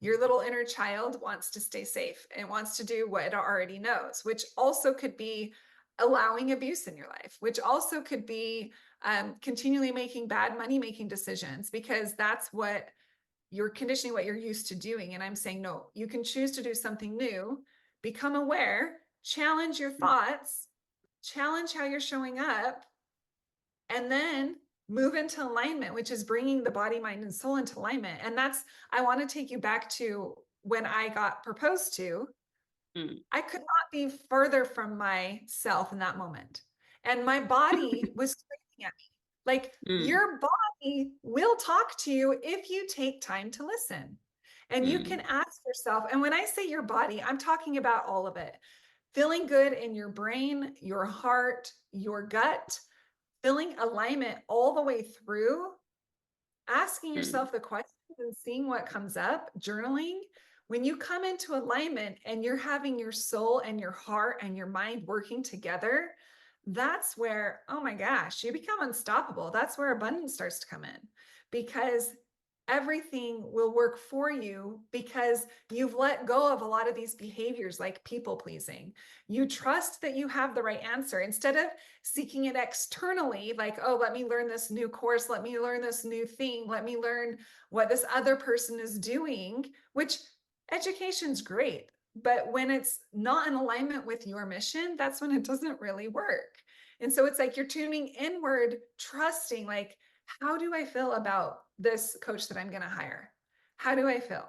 Your little inner child wants to stay safe and wants to do what it already knows, which also could be allowing abuse in your life, which also could be continually making bad money-making decisions, because that's what you're conditioning, what you're used to doing. And I'm saying, no, you can choose to do something new, become aware, challenge your thoughts, challenge how you're showing up, and then move into alignment, which is bringing the body, mind, and soul into alignment. And I want to take you back to when I got proposed to. I could not be further from myself in that moment. And my body was screaming at me. Like, your body will talk to you if you take time to listen. And you can ask yourself, and when I say your body, I'm talking about all of it. Feeling good in your brain, your heart, your gut, feeling alignment all the way through, asking yourself the questions and seeing what comes up, journaling. When you come into alignment and you're having your soul and your heart and your mind working together, that's where, oh my gosh, you become unstoppable. That's where abundance starts to come in, because everything will work for you because you've let go of a lot of these behaviors like people pleasing. You trust that you have the right answer instead of seeking it externally, like, oh, let me learn this new course, let me learn this new thing, let me learn what this other person is doing, which education's great. But when it's not in alignment with your mission, that's when it doesn't really work. And so it's like you're tuning inward, trusting, like, how do I feel about this coach that I'm going to hire? How do I feel?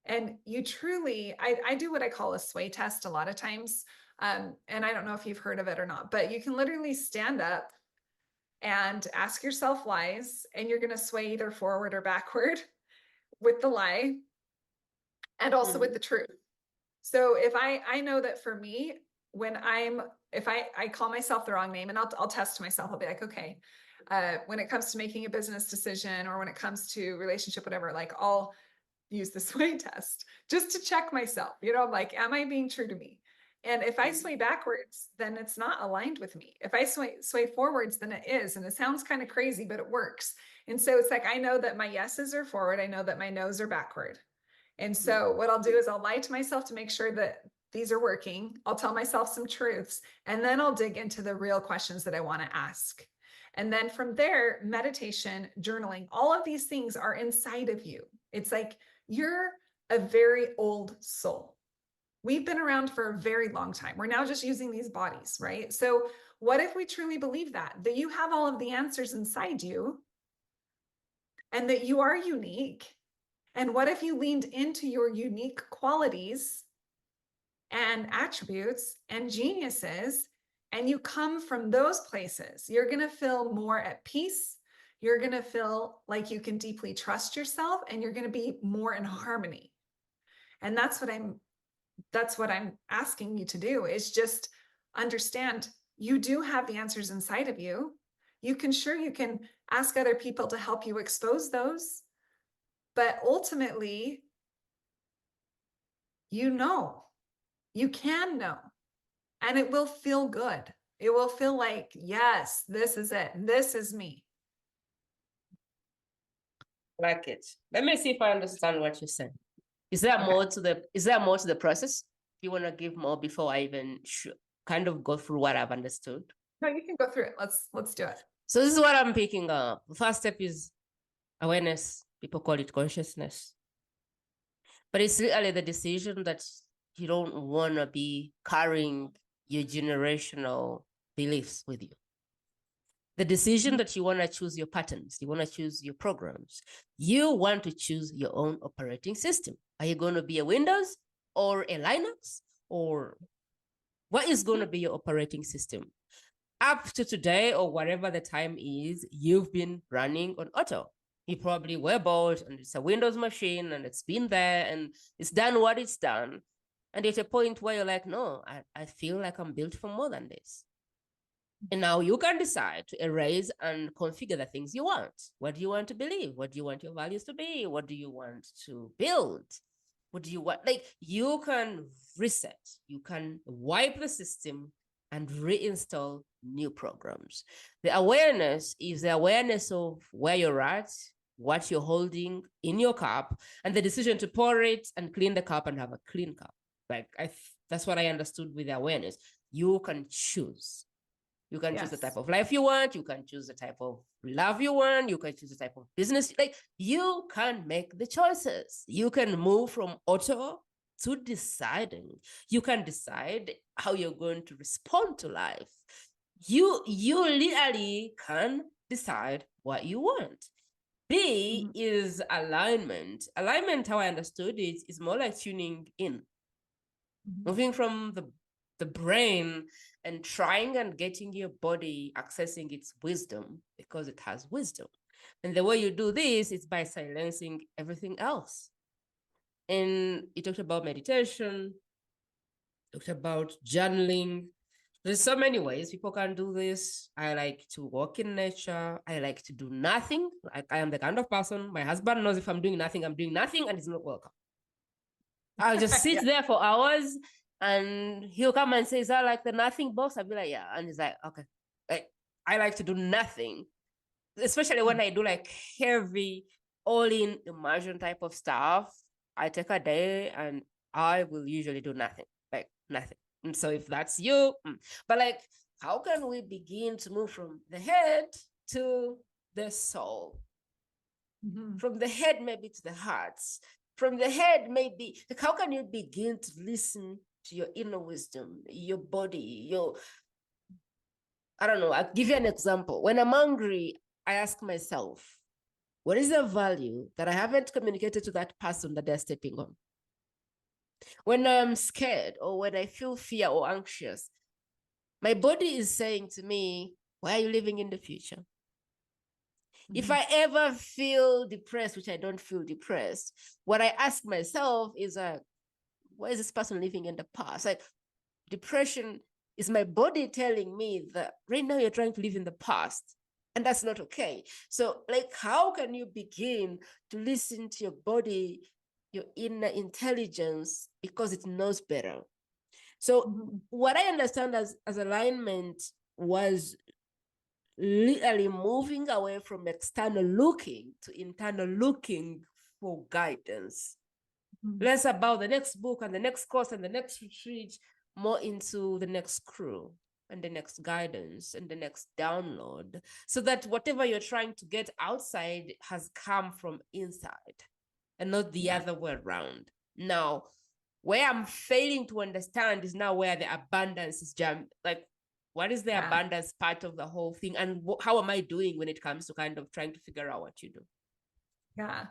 And you truly, I do what I call a sway test a lot of times. And I don't know if you've heard of it or not, but you can literally stand up and ask yourself lies, and you're going to sway either forward or backward with the lie and also with the truth. So if I know that for me, when if I call myself the wrong name, and I'll test myself, I'll be like, okay, when it comes to making a business decision or when it comes to relationship, whatever, like I'll use the sway test just to check myself. I'm like, am I being true to me? And if I sway backwards, then it's not aligned with me. If I sway forwards, then it is. And it sounds kind of crazy, but it works. And so it's like, I know that my yeses are forward. I know that my no's are backward. And so what I'll do is I'll lie to myself to make sure that these are working. I'll tell myself some truths, and then I'll dig into the real questions that I want to ask. And then from there, meditation, journaling, all of these things are inside of you. It's like you're a very old soul. We've been around for a very long time. We're now just using these bodies, right? So what if we truly believe that you have all of the answers inside you and that you are unique? And what if you leaned into your unique qualities and attributes and geniuses, and you come from those places? You're going to feel more at peace. You're going to feel like you can deeply trust yourself, and you're going to be more in harmony. And that's what I'm asking you to do, is just understand you do have the answers inside of you. You can ask other people to help you expose those. But ultimately, you can know, and it will feel good. It will feel like, yes, this is it. This is me. Like it. Let me see if I understand what you're saying. Is there more to the process? Do you want to give more before I even kind of go through what I've understood? No, you can go through it. Let's do it. So this is what I'm picking up. The first step is awareness. People call it consciousness. But it's really the decision that you don't want to be carrying your generational beliefs with you. The decision that you want to choose your patterns, you want to choose your programs. You want to choose your own operating system. Are you going to be a Windows or a Linux? Or what is going to be your operating system? Up to today, or whatever the time is, you've been running on auto. You probably were bought, and it's a Windows machine, and it's been there, and it's done what it's done. And at a point where you're like, no, I feel like I'm built for more than this. And now you can decide to erase and configure the things you want. What do you want to believe? What do you want your values to be? What do you want to build? What do you want? Like, you can reset, you can wipe the system and reinstall new programs. The awareness is the awareness of where you're at, what you're holding in your cup, and the decision to pour it and clean the cup and have a clean cup. Like, that's what I understood with the awareness. You can choose. You can choose the type of life you want. You can choose the type of love you want. You can choose the type of business. Like, you can make the choices. You can move from auto to deciding. You can decide how you're going to respond to life. You literally can decide what you want. B is alignment. Alignment, how I understood it, is more like tuning in. Moving from the brain and trying and getting your body accessing its wisdom, because it has wisdom. And the way you do this is by silencing everything else. And you talked about meditation, talked about journaling. There's so many ways people can do this. I like to walk in nature. I like to do nothing. I am the kind of person, my husband knows if I'm doing nothing, and he's not welcome. I'll just sit there for hours, and he'll come and say, is that like the nothing box? I'll be like, yeah. And he's like, okay. Like, I like to do nothing. especially when I do like heavy, all-in immersion type of stuff, I take a day and I will usually do nothing, like nothing. And so if that's you, but like, how can we begin to move from the head to the soul? From the head maybe to the heart, from the head maybe, like, how can you begin to listen to your inner wisdom, your body, I don't know, I'll give you an example. When I'm angry, I ask myself, what is the value that I haven't communicated to that person that they're stepping on? When I'm scared or when I feel fear or anxious, my body is saying to me, why are you living in the future? If I ever feel depressed, which I don't feel depressed, what I ask myself is, why is this person living in the past? Like, depression is my body telling me that right now you're trying to live in the past, and that's not okay. So, like, how can you begin to listen to your body, your inner intelligence, because it knows better? So, what I understand as alignment was literally moving away from external looking to internal looking for guidance. Less about the next book and the next course and the next retreat, more into the next crew and the next guidance and the next download, so that whatever you're trying to get outside has come from inside and not the other way around. Now, where I'm failing to understand is now where the abundance is jammed. Like, what is the abundance part of the whole thing? And how am I doing when it comes to kind of trying to figure out what you do? Yeah.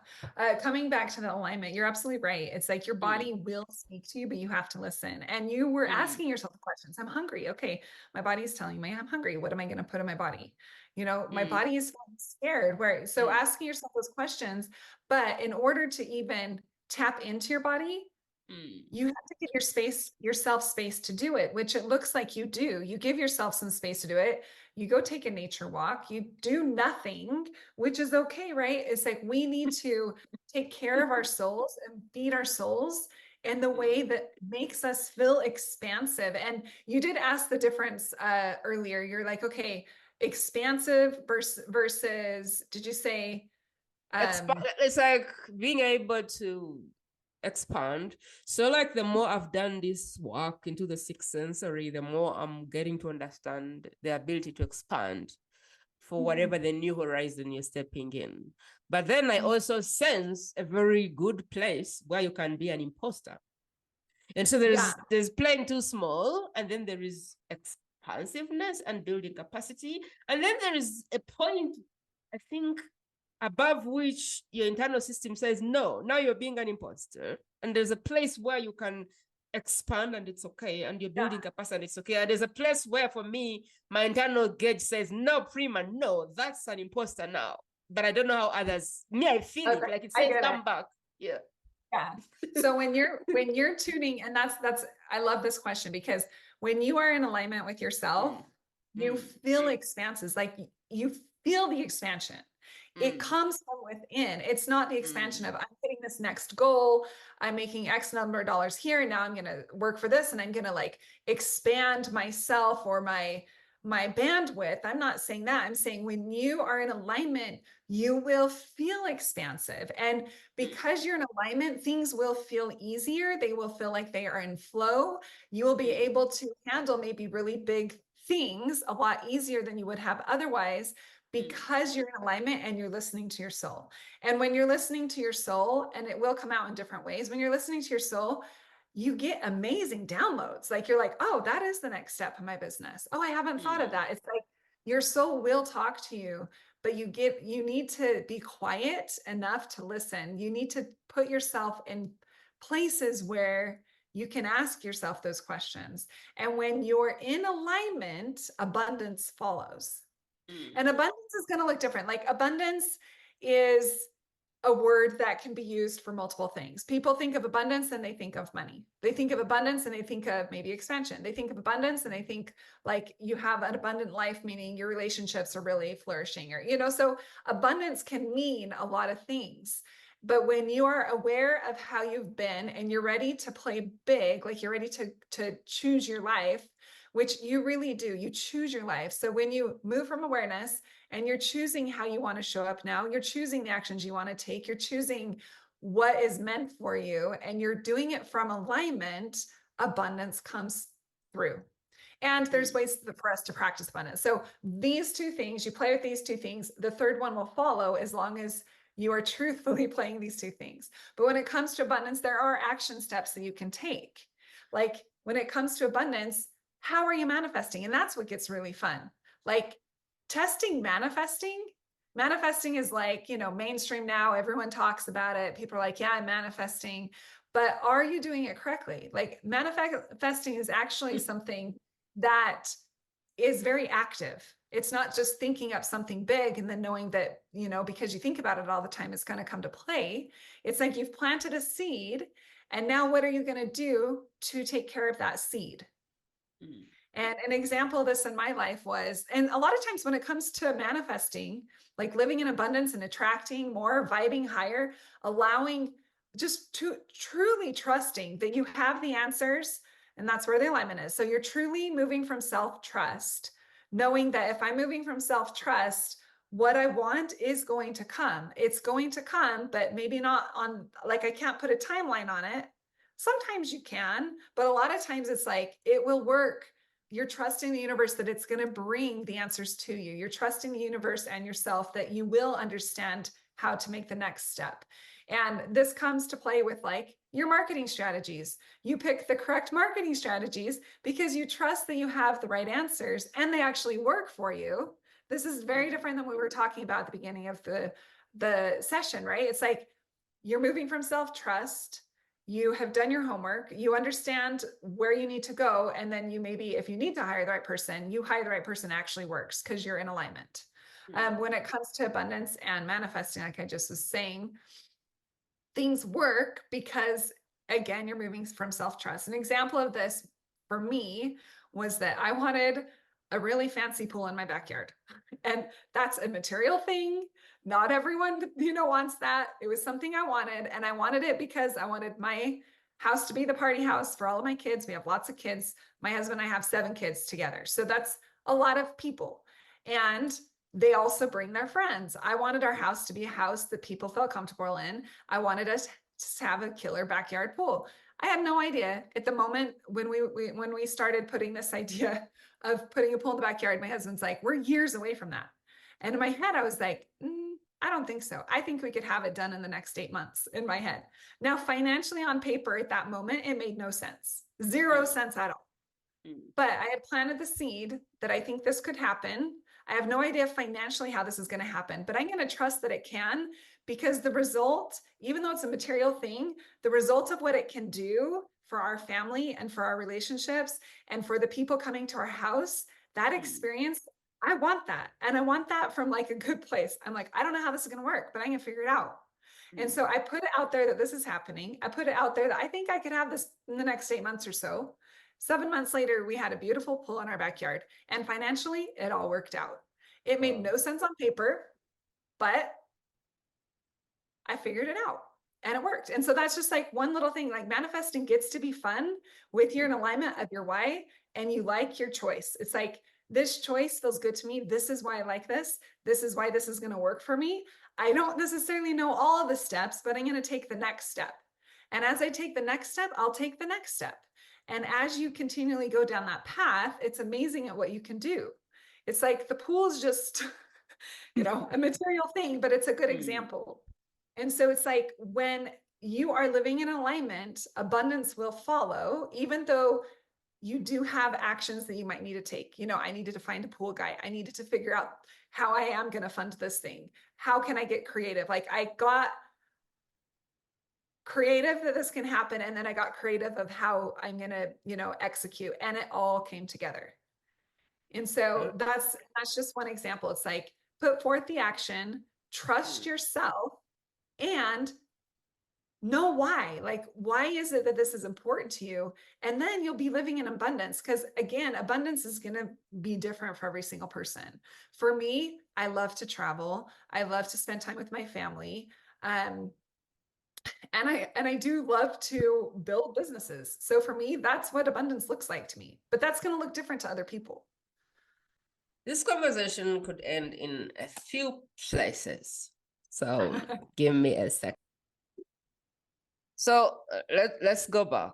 Coming back to the alignment, you're absolutely right. It's like your body will speak to you, but you have to listen. And you were asking yourself the questions. I'm hungry. Okay. My body's telling me I'm hungry. What am I going to put in my body? You know, my body is scared. So asking yourself those questions, but in order to even tap into your body, you have to give yourself space to do it, which it looks like you do. You give yourself some space to do it. You go take a nature walk, you do nothing, which is okay, right? It's like we need to take care of our souls and feed our souls in the way that makes us feel expansive. And you did ask the difference earlier. You're like, okay, expansive versus did you say it's like being able to expand. So like the more I've done this work into the sixth sensory, the more I'm getting to understand the ability to expand for whatever the new horizon you're stepping in. But then I also sense a very good place where you can be an imposter. And so there's playing too small, and then there is expansiveness and building capacity. And then there is a point, I think, above which your internal system says, no, now you're being an imposter. And there's a place where you can expand and it's okay. And you're building capacity and it's okay. And there's a place where, for me, my internal gauge says, no, Prima, no, that's an imposter now. But I don't know how others, I feel it. Like it says, come back. Yeah. Yeah. So when you're tuning, and that's I love this question, because when you are in alignment with yourself, you feel expanses, like you feel the expansion. It comes from within. It's not the expansion of I'm hitting this next goal, I'm making X number of dollars here, and now I'm going to work for this, and I'm going to like expand myself or my bandwidth. I'm not saying that. I'm saying when you are in alignment, you will feel expansive. And because you're in alignment, things will feel easier. They will feel like they are in flow. You will be able to handle maybe really big things a lot easier than you would have otherwise, because you're in alignment and you're listening to your soul. And when you're listening to your soul, and it will come out in different ways, when you're listening to your soul, you get amazing downloads. Like you're like, oh, that is the next step in my business. Oh, I haven't thought of that. It's like your soul will talk to you, but you need to be quiet enough to listen. You need to put yourself in places where you can ask yourself those questions. And when you're in alignment, abundance follows. And abundance is going to look different. Like abundance is a word that can be used for multiple things. People think of abundance and they think of money. They think of abundance and they think of maybe expansion. They think of abundance and they think like you have an abundant life, meaning your relationships are really flourishing, or, you know, so abundance can mean a lot of things. But when you are aware of how you've been and you're ready to play big, like you're ready to choose your life, which you really do. You choose your life. So when you move from awareness and you're choosing how you want to show up now, you're choosing the actions you want to take, you're choosing what is meant for you, and you're doing it from alignment, abundance comes through. And there's ways for us to practice abundance. So these two things, you play with these two things, the third one will follow as long as you are truthfully playing these two things. But when it comes to abundance, there are action steps that you can take. Like when it comes to abundance, how are you manifesting? And that's what gets really fun. Like testing manifesting is like, you know, mainstream now. Everyone talks about it. People are like, yeah, I'm manifesting. But are you doing it correctly? Like manifesting is actually something that is very active. It's not just thinking up something big and then knowing that, you know, because you think about it all the time, it's going to come to play. It's like you've planted a seed, and now what are you going to do to take care of that seed? And an example of this in my life was, and a lot of times when it comes to manifesting, like living in abundance and attracting more, vibing higher, allowing, just to truly trusting that you have the answers. And that's where the alignment is. So you're truly moving from self-trust, knowing that if I'm moving from self-trust, what I want is going to come. It's going to come, but maybe not on, like, I can't put a timeline on it. Sometimes you can, but a lot of times it's like, it will work. You're trusting the universe that it's going to bring the answers to you. You're trusting the universe and yourself that you will understand how to make the next step. And this comes to play with like your marketing strategies. You pick the correct marketing strategies because you trust that you have the right answers and they actually work for you. This is very different than what we were talking about at the beginning of the session, right? It's like you're moving from self-trust. You have done your homework, you understand where you need to go, and then you maybe, if you need to hire the right person, you hire the right person actually works because you're in alignment. When it comes to abundance and manifesting, like I just was saying, things work because, again, you're moving from self-trust. An example of this for me was that I wanted a really fancy pool in my backyard. And that's a material thing. Not everyone, wants that. It was something I wanted. And I wanted it because I wanted my house to be the party house for all of my kids. We have lots of kids. My husband and I have 7 kids together. So that's a lot of people. And they also bring their friends. I wanted our house to be a house that people felt comfortable in. I wanted us to have a killer backyard pool. I had no idea at the moment when we started putting this idea of putting a pool in the backyard. My husband's like, we're years away from that. And in my head, I was like, I don't think so. I think we could have it done in the next 8 months in my head. Now, financially on paper at that moment, it made no sense. 0 sense at all. But I had planted the seed that I think this could happen. I have no idea financially how this is going to happen, but I'm going to trust that it can, because the result, even though it's a material thing, the result of what it can do for our family and for our relationships and for the people coming to our house, that experience, I want that. And I want that from like a good place. I'm like, I don't know how this is going to work, but I'm going to figure it out. And so I put it out there that this is happening. I put it out there that I think I could have this in the next 8 months or so. 7 months later, we had a beautiful pool in our backyard, and financially it all worked out. It made no sense on paper, but I figured it out and it worked. And so that's just like one little thing. Like manifesting gets to be fun with you're in alignment of your why and you like your choice. It's like, this choice feels good to me. This is why I like this. This is why this is going to work for me. I don't necessarily know all of the steps, but I'm going to take the next step. And as I take the next step, I'll take the next step. And as you continually go down that path, it's amazing at what you can do. It's like the pool is just, a material thing, but it's a good example. And so it's like when you are living in alignment, abundance will follow, even though you do have actions that you might need to take. I needed to find a pool guy. I needed to figure out how I am going to fund this thing. How can I get creative? Like I got creative that this can happen. And then I got creative of how I'm going to, execute, and it all came together. And so that's just one example. It's like, put forth the action, trust yourself, and know why. Like, why is it that this is important to you? And then you'll be living in abundance. Because again, abundance is going to be different for every single person. For me, I love to travel. I love to spend time with my family. And I do love to build businesses. So for me, that's what abundance looks like to me. But that's going to look different to other people. This conversation could end in a few places. So give me a second. So let's go back.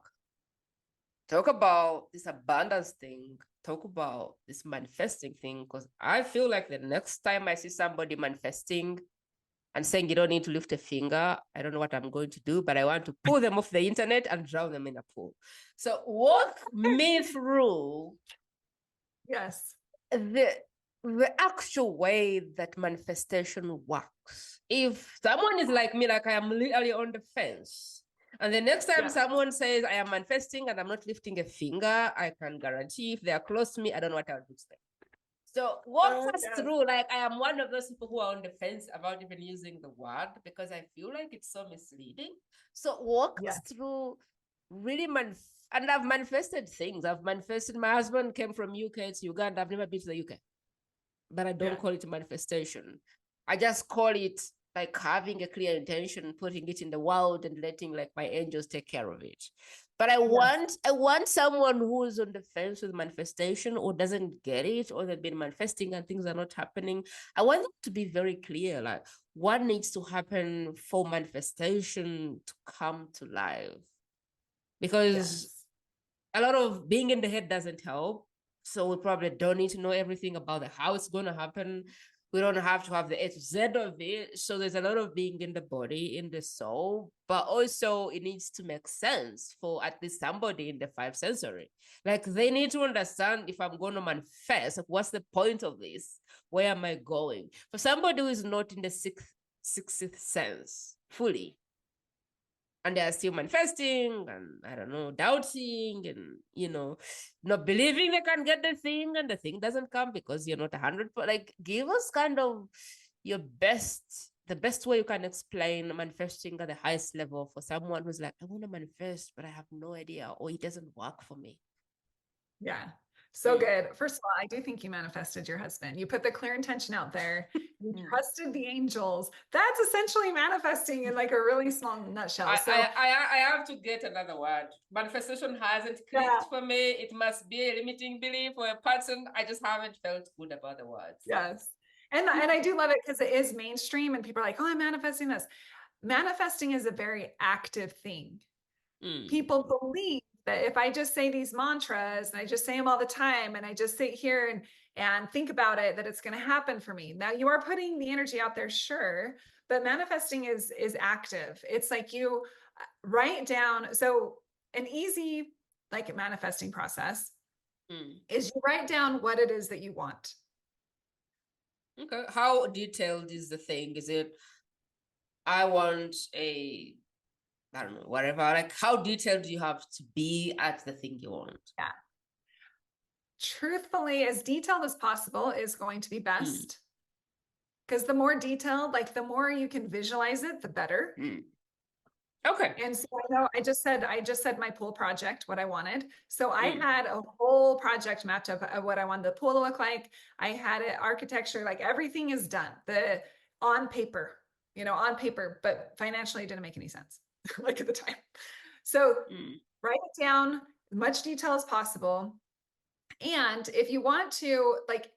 Talk about this abundance thing. Talk about this manifesting thing, because I feel like the next time I see somebody manifesting and saying you don't need to lift a finger, I don't know what I'm going to do, but I want to pull them off the internet and drown them in a pool. So walk me through Yes. the actual way that manifestation works. If someone is like me, like I am literally on the fence, and the next time someone says I am manifesting and I'm not lifting a finger, I can guarantee if they are close to me, I don't know what I'll do to them. So walk us through, like I am one of those people who are on the fence about even using the word because I feel like it's so misleading. So walk us through really and I've manifested things. I've manifested, my husband came from UK to Uganda. I've never been to the UK, but I don't call it manifestation. I just call it like having a clear intention, putting it in the world and letting like my angels take care of it. But I want someone who's on the fence with manifestation or doesn't get it, or they've been manifesting and things are not happening. I want them to be very clear, like what needs to happen for manifestation to come to life. Because a lot of being in the head doesn't help. So we probably don't need to know everything about how it's going to happen. We don't have to have the A to Z of it. So there's a lot of being in the body, in the soul, but also it needs to make sense for at least somebody in the five sensory. Like they need to understand if I'm going to manifest, like, what's the point of this? Where am I going? For somebody who is not in the sixth sense fully, and they are still manifesting and I don't know, doubting and not believing they can get the thing, and the thing doesn't come because you're not 100. Like, give us kind of the best way you can explain manifesting at the highest level for someone who's like, I want to manifest, but I have no idea, or it doesn't work for me. Yeah. So good. First of all, I do think you manifested your husband. You put the clear intention out there. You trusted the angels. That's essentially manifesting in like a really small nutshell. I have to get another word. Manifestation hasn't clicked for me. It must be a limiting belief or a pattern. I just haven't felt good about the words. Yes. And I do love it because it is mainstream and people are like, oh, I'm manifesting this. Manifesting is a very active thing. People believe that if I just say these mantras and I just say them all the time and I just sit here and think about it, that it's going to happen for me. Now you are putting the energy out there, sure, but manifesting is active. It's like you write down. So an easy like manifesting process is you write down what it is that you want. Okay. How detailed is the thing? Is it, I want I don't know, whatever. Like, how detailed do you have to be at the thing you want? Yeah. Truthfully, as detailed as possible is going to be best. Because the more detailed, like the more you can visualize it, the better. Okay. And so I know I just said my pool project, what I wanted. So I had a whole project mapped up of what I wanted the pool to look like. I had it architecture, like everything is done. On paper, on paper, but financially it didn't make any sense, like at the time. So write it down, as much detail as possible. And if you want to, like,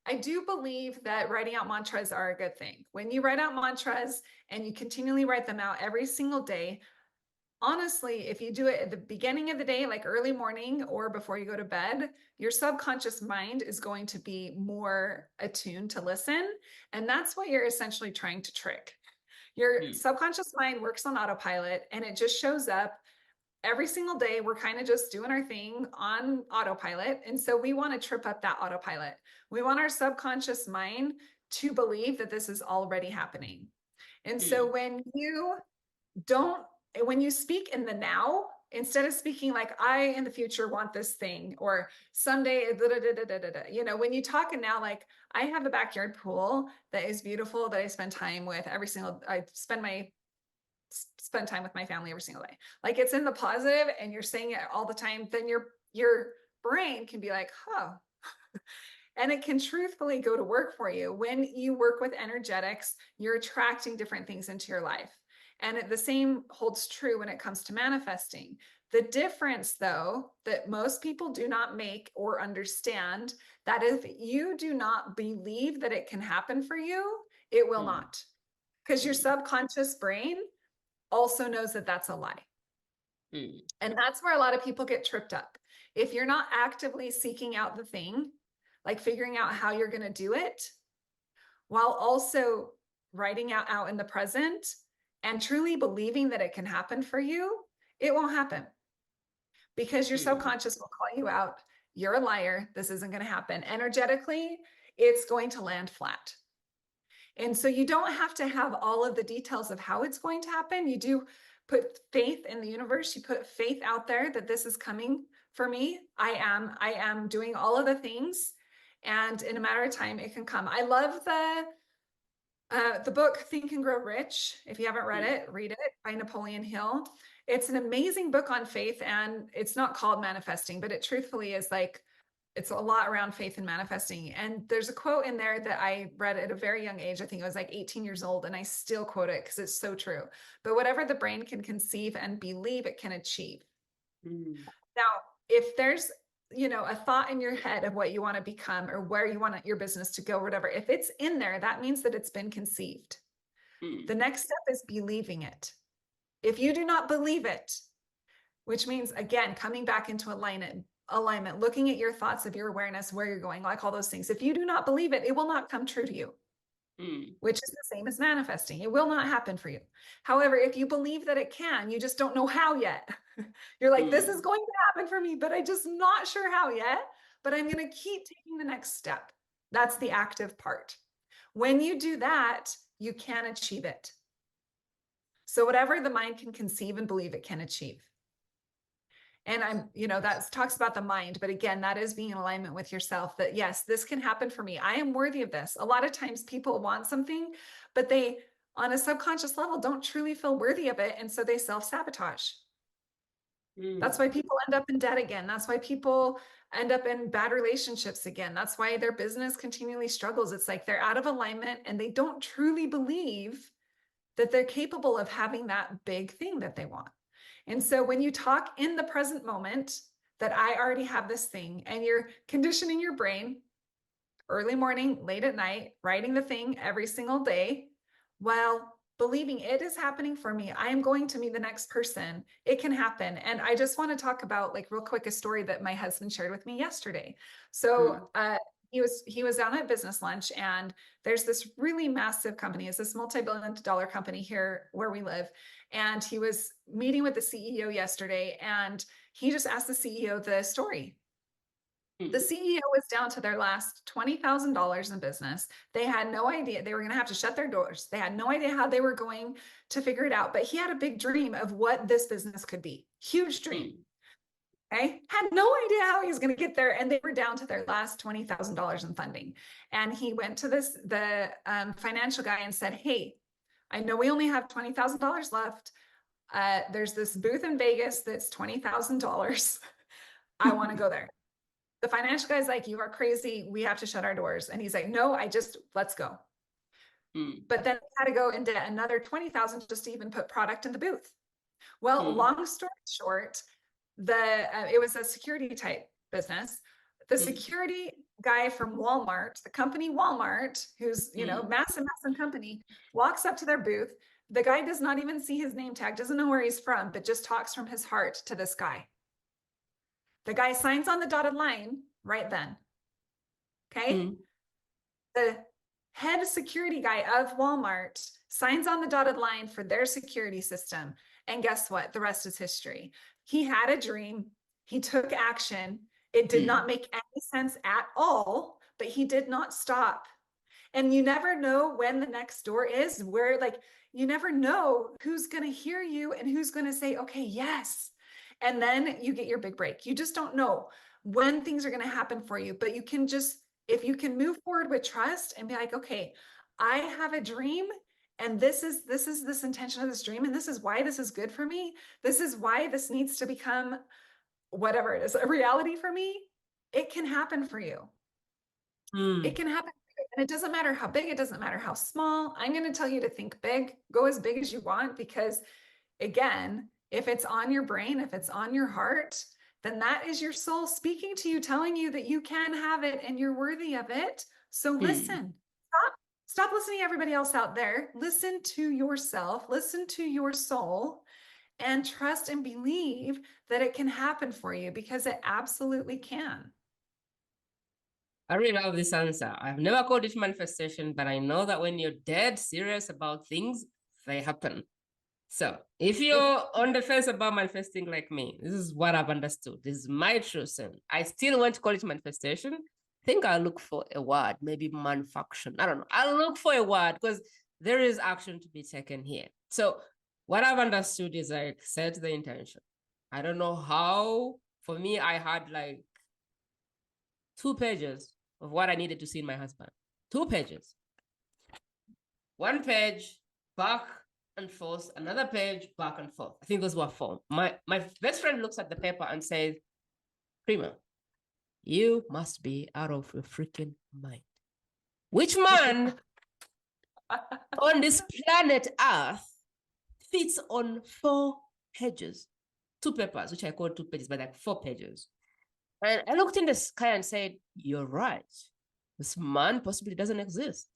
I do believe that writing out mantras are a good thing. When you write out mantras and you continually write them out every single day, honestly, if you do it at the beginning of the day, like early morning or before you go to bed, your subconscious mind is going to be more attuned to listen. And that's what you're essentially trying to trick. Your subconscious mind works on autopilot and it just shows up every single day. We're kind of just doing our thing on autopilot. And so we want to trip up that autopilot. We want our subconscious mind to believe that this is already happening. And so when you speak in the now, instead of speaking like, I in the future want this thing, or someday, when you talk in now, like, I have a backyard pool that is beautiful, that I spend time with I spend time with my family every single day. Like, it's in the positive and you're saying it all the time, then your brain can be like, huh. And it can truthfully go to work for you. When you work with energetics, you're attracting different things into your life. And the same holds true when it comes to manifesting. The difference, though, that most people do not make or understand, that if you do not believe that it can happen for you, it will not. Because your subconscious brain also knows that that's a lie. And that's where a lot of people get tripped up. If you're not actively seeking out the thing, like figuring out how you're going to do it, while also writing out in the present and truly believing that it can happen for you, it won't happen. Because your subconscious will call you out. You're a liar. This isn't going to happen. Energetically, it's going to land flat. And so you don't have to have all of the details of how it's going to happen. You do put faith in the universe. You put faith out there that this is coming for me. I am doing all of the things. And in a matter of time, it can come. I love the book Think and Grow Rich. If you haven't read it, read it, by Napoleon Hill. It's an amazing book on faith, and it's not called manifesting, but it truthfully is like, it's a lot around faith and manifesting. And there's a quote in there that I read at a very young age. I think I was like 18 years old, and I still quote it because it's so true. But whatever the brain can conceive and believe, it can achieve. Now, if there's, a thought in your head of what you want to become or where you want your business to go, or whatever, if it's in there, that means that it's been conceived. The next step is believing it. If you do not believe it, which means, again, coming back into alignment, looking at your thoughts of your awareness, where you're going, like all those things. If you do not believe it, it will not come true to you, which is the same as manifesting. It will not happen for you. However, if you believe that it can, you just don't know how yet. You're like, this is going to happen for me, but I'm just not sure how yet, but I'm going to keep taking the next step. That's the active part. When you do that, you can achieve it. So whatever the mind can conceive and believe, it can achieve. And that talks about the mind, but again, that is being in alignment with yourself, that yes, this can happen for me. I am worthy of this. A lot of times people want something, but they, on a subconscious level, don't truly feel worthy of it. And so they self-sabotage. That's why people end up in debt again. That's why people end up in bad relationships again. That's why their business continually struggles. It's like they're out of alignment and they don't truly believe that they're capable of having that big thing that they want. And so when you talk in the present moment that I already have this thing, and you're conditioning your brain early morning, late at night, writing the thing every single day, while believing it is happening for me, I am going to meet the next person. It can happen. And I just want to talk about, like, real quick, a story that my husband shared with me yesterday. So he was down at business lunch, and there's this really massive company. It's this multi-billion-dollar company here where we live. And he was meeting with the CEO yesterday, and he just asked the CEO the story. The CEO was down to their last $20,000 in business. They had no idea they were going to have to shut their doors. They had no idea how they were going to figure it out, but he had a big dream of what this business could be. Huge dream. Okay. Had no idea how he was going to get there. And they were down to their last $20,000 in funding. And he went to the financial guy and said, hey, I know we only have $20,000 left. There's this booth in Vegas that's $20,000. I want to go there. The financial guy's like, you are crazy. We have to shut our doors. And he's like, no, let's go. But then he had to go into another $20,000 just to even put product in the booth. Well, long story short, it was a security type business. The security guy from Walmart, the company Walmart, who's, massive company, walks up to their booth. The guy does not even see his name tag, doesn't know where he's from, but just talks from his heart to this guy. The guy signs on the dotted line right then. Okay. The head security guy of Walmart signs on the dotted line for their security system. And guess what? The rest is history. He had a dream. He took action. It did not make any sense at all, but he did not stop. And you never know when the next door is, where, like, you never know who's going to hear you and who's going to say, okay, yes. And then you get your big break. You just don't know when things are going to happen for you, but you can just, if you can move forward with trust and be like, okay, I have a dream, and this is this intention of this dream, and this is why this is good for me. This is why this needs to become whatever it is, a reality for me. It can happen for you. It can happen. And it doesn't matter how big, it doesn't matter how small. I'm going to tell you to think big, go as big as you want, because again, if it's on your brain, if it's on your heart, then that is your soul speaking to you, telling you that you can have it and you're worthy of it. So listen, stop listening to everybody else out there. Listen to yourself, listen to your soul, and trust and believe that it can happen for you, because it absolutely can. I really love this answer. I've never called it manifestation, but I know that when you're dead serious about things, they happen. So if you're on the fence about manifesting like me, this is what I've understood. This is my truth. And I still want to call it manifestation. I think I'll look for a word, maybe manufacturing. I don't know. I'll look for a word because there is action to be taken here. So what I've understood is like set the intention. I don't know how. For me, I had like 2 pages of what I needed to see in my husband. 2 pages. 1 page, back and forth, another page, back and forth. I think those were 4. My best friend looks at the paper and says, Prima, you must be out of your freaking mind. Which man on this planet Earth fits on 4 pages? 2 papers, which I call 2 pages, but like 4 pages. And I looked in the sky and said, you're right. This man possibly doesn't exist.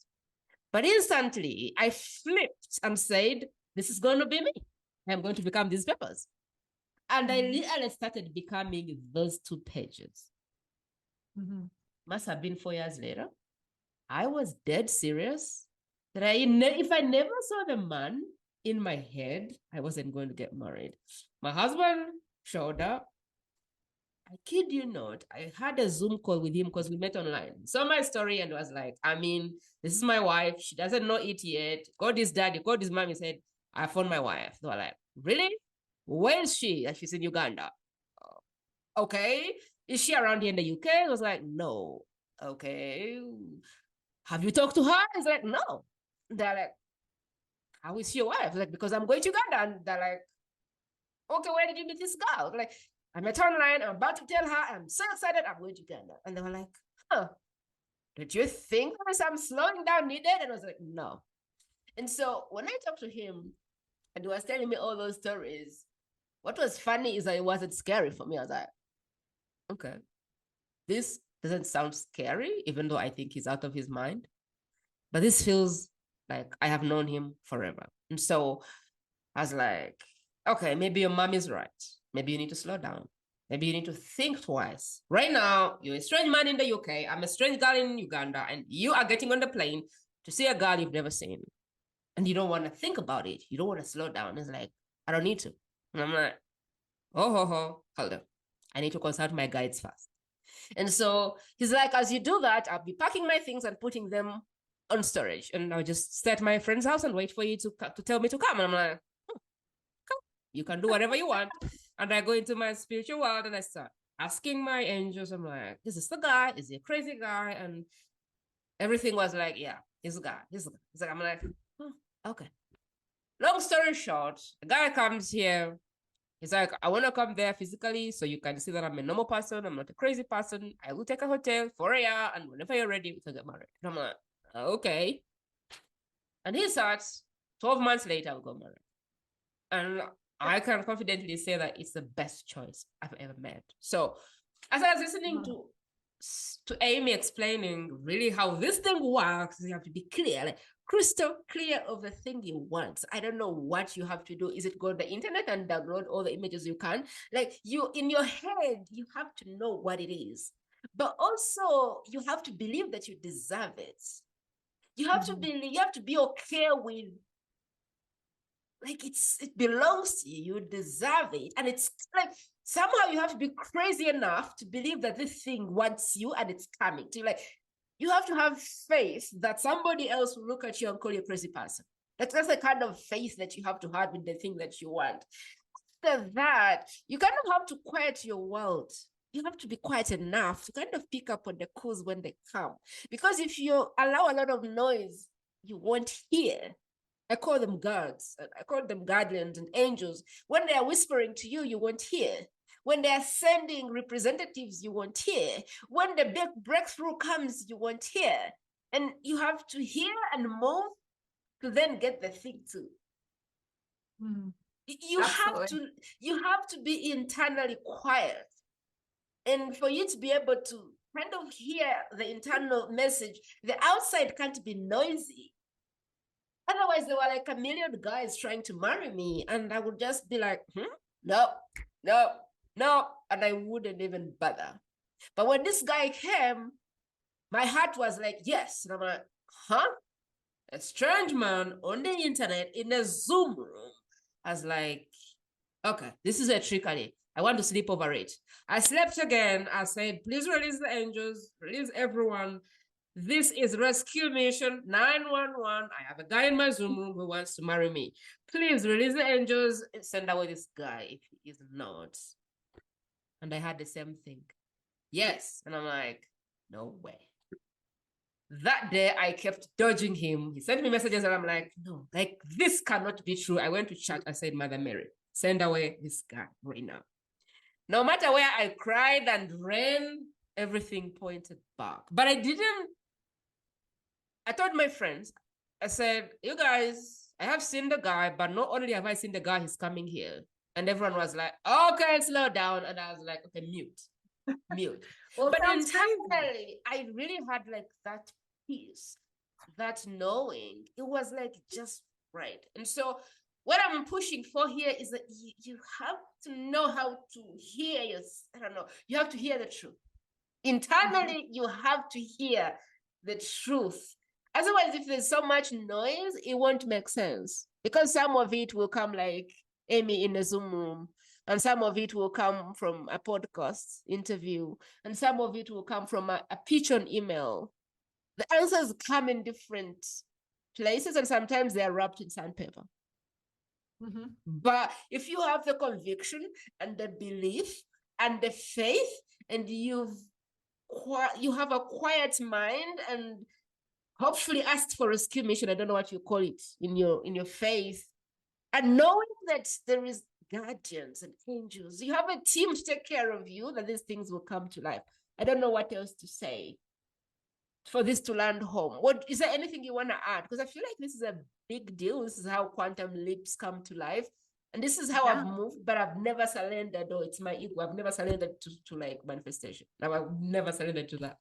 But instantly, I flipped and said, this is going to be me. I'm going to become these papers. And I literally started becoming those 2 pages. Must have been 4 years later. I was dead serious that if I never saw the man in my head, I wasn't going to get married. My husband showed up. I kid you not, I had a Zoom call with him because we met online. Saw my story and was like, I mean, this is my wife. She doesn't know it yet. Called his daddy, called his mom. He said, I found my wife. They were like, really? Where is she? And she's in Uganda. Okay. Is she around here in the UK? I was like, no. Okay. Have you talked to her? He's like, no. They're like, how is your wife? Like, because I'm going to Uganda. And they're like, okay, where did you meet this girl? Like, I met her online. I'm about to tell her. I'm so excited. I'm going to Uganda. And they were like, huh, did you think there's some slowing down needed? And I was like, no. And so when I talked to him and he was telling me all those stories, what was funny is that it wasn't scary for me. I was like, okay, this doesn't sound scary, even though I think he's out of his mind. But this feels like I have known him forever. And so I was like, okay, maybe your mom is right. Maybe you need to slow down. Maybe you need to think twice. Right now, you're a strange man in the UK. I'm a strange girl in Uganda, and you are getting on the plane to see a girl you've never seen. And you don't want to think about it. You don't want to slow down. It's like, I don't need to. And I'm like, hold on. I need to consult my guides first. And so he's like, as you do that, I'll be packing my things and putting them on storage. And I'll just stay at my friend's house and wait for you to tell me to come. And I'm like, come. You can do whatever you want. And I go into my spiritual world and I start asking my angels. I'm like, is this the guy? Is he a crazy guy? And everything was like, yeah, he's a guy. He's a guy. It's like, I'm like, oh, okay. Long story short, the guy comes here. He's like, I want to come there physically so you can see that I'm a normal person. I'm not a crazy person. I will take a hotel for a year, and whenever you're ready, we can get married. And I'm like, okay. And he starts 12 months later, we got married. And I can confidently say that it's the best choice I've ever made. So as I was listening to Amy explaining really how this thing works, you have to be clear, like crystal clear of the thing you want. I don't know what you have to do. Is it go to the internet and download all the images you can? Like you, in your head, you have to know what it is. But also you have to believe that you deserve it. You have to believe, you have to be okay with, like, it belongs to you, you deserve it. And it's like, somehow you have to be crazy enough to believe that this thing wants you and it's coming to you. Like, you have to have faith that somebody else will look at you and call you a crazy person. That's the kind of faith that you have to have in the thing that you want. After that, you kind of have to quiet your world. You have to be quiet enough to kind of pick up on the cues when they come. Because if you allow a lot of noise, you won't hear. I call them guards. I call them guardians and angels. When they are whispering to you, you won't hear. When they are sending representatives, you won't hear. When the big breakthrough comes, you won't hear. And you have to hear and move to then get the thing too. You have to be internally quiet. And for you to be able to kind of hear the internal message, the outside can't be noisy. Otherwise, there were like a million guys trying to marry me, and I would just be like, no, no, no, and I wouldn't even bother. But when this guy came, my heart was like, yes. And I'm like, huh? A strange man on the internet in a Zoom room. I was like, okay, this is a trickery. I want to sleep over it. I slept again. I said, please release the angels, release everyone. This is rescue mission 911. I have a guy in my Zoom room who wants to marry me. Please release the angels and send away this guy if he is not. And I had the same thing. Yes. And I'm like, no way. That day I kept dodging him. He sent me messages and I'm like, no, like this cannot be true. I went to church. I said, Mother Mary, send away this guy right now. No matter where I cried and ran, everything pointed back. But I told my friends, I said, you guys, I have seen the guy, but not only have I seen the guy, he's coming here. And everyone was like, okay, slow down. And I was like, okay, mute. Well, but internally, I really had like that peace, that knowing. It was like just right. And so what I'm pushing for here is that you have to know how to hear you have to hear the truth. Internally, you have to hear the truth. Otherwise, if there's so much noise, it won't make sense. Because some of it will come like Amy in a Zoom room, and some of it will come from a podcast interview, and some of it will come from a pitch on email. The answers come in different places, and sometimes they're wrapped in sandpaper. But if you have the conviction and the belief and the faith, and you have a quiet mind, and hopefully asked for rescue mission, I don't know what you call it, in your faith, and knowing that there is guardians and angels, you have a team to take care of you, that these things will come to life. I don't know what else to say for this to land home. What is there anything you want to add? Because I feel like this is a big deal. This is how quantum leaps come to life. And this is how I've moved, but I've never surrendered. Oh, it's my ego. I've never surrendered to like manifestation. I've never surrendered to that.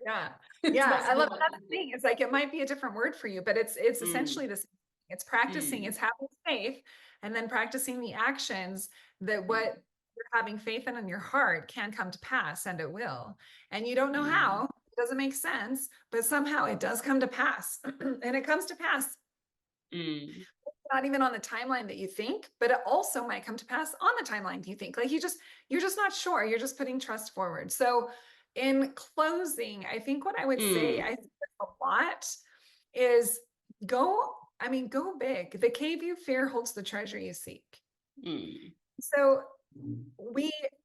Yeah. I love that thing. It's like, it might be a different word for you, but it's essentially the same. It's practicing, it's having faith, and then practicing the actions that what you're having faith in your heart can come to pass, and it will. And you don't know how, it doesn't make sense, but somehow it does come to pass. And it comes to pass. Not even on the timeline that you think, but it also might come to pass on the timeline you think. Like you're just not sure. You're just putting trust forward. So in closing, I think what I would say, I think a lot is go big. The cave you fear holds the treasure you seek. So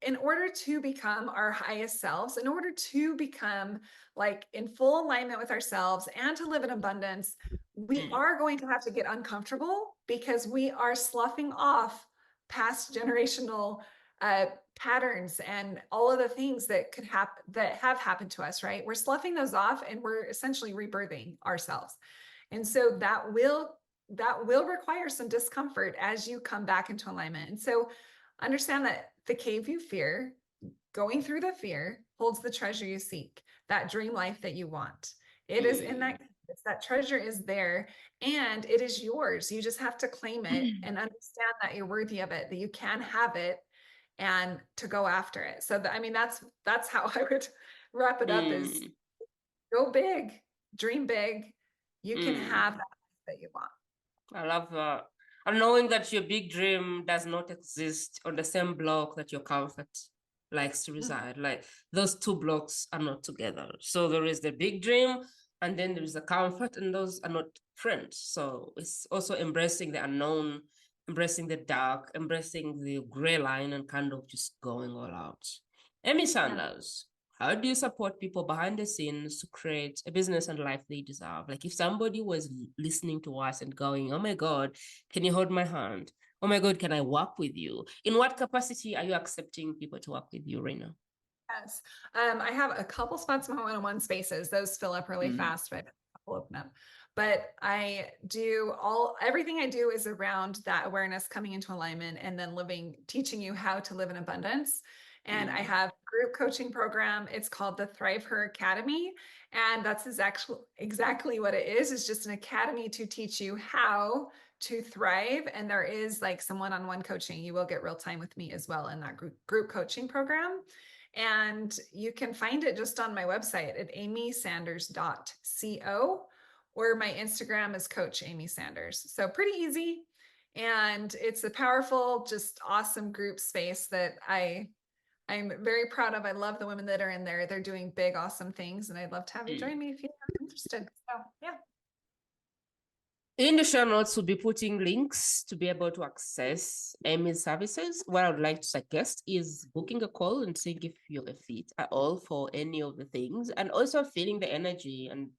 in order to become our highest selves, in order to become like in full alignment with ourselves and to live in abundance, we are going to have to get uncomfortable, because we are sloughing off past generational patterns and all of the things that could happen, that have happened to us, right? We're sloughing those off, and we're essentially rebirthing ourselves. And so that will require some discomfort as you come back into alignment. And so understand that the cave you fear, going through the fear, holds the treasure you seek, that dream life that you want. It is in that treasure is there, and it is yours. You just have to claim it and understand that you're worthy of it, that you can have it, and to go after it. So that's how I would wrap it up, is go big, dream big. You can have that you want. I love that. And knowing that your big dream does not exist on the same block that your comfort likes to reside. Like those two blocks are not together. So there is the big dream, and then there is the comfort, and those are not friends. So it's also embracing the unknown, embracing the dark, embracing the gray line, and kind of just going all out. Amy Sanders, how do you support people behind the scenes to create a business and life they deserve? Like if somebody was listening to us and going, oh my God, can you hold my hand? Oh my God, can I work with you? In what capacity are you accepting people to work with you right now? Yes. I have a couple spots in my one-on-one spaces. Those fill up really fast, but a couple open up. But everything I do is around that awareness, coming into alignment, and then teaching you how to live in abundance. And I have a group coaching program. It's called the Thrive Her Academy. And that's exactly what it is. It's just an academy to teach you how to thrive. And there is like some one-on-one coaching. You will get real time with me as well in that group coaching program. And you can find it just on my website at amysanders.co, or my Instagram is Coach Amy Sanders. So pretty easy. And it's a powerful, just awesome group space that I'm very proud of. I love the women that are in there. They're doing big, awesome things. And I'd love to have you join me if you're interested. So yeah. In the show notes, we'll be putting links to be able to access Amy's services. What I would like to suggest is booking a call and seeing if you're a fit at all for any of the things, and also feeling the energy and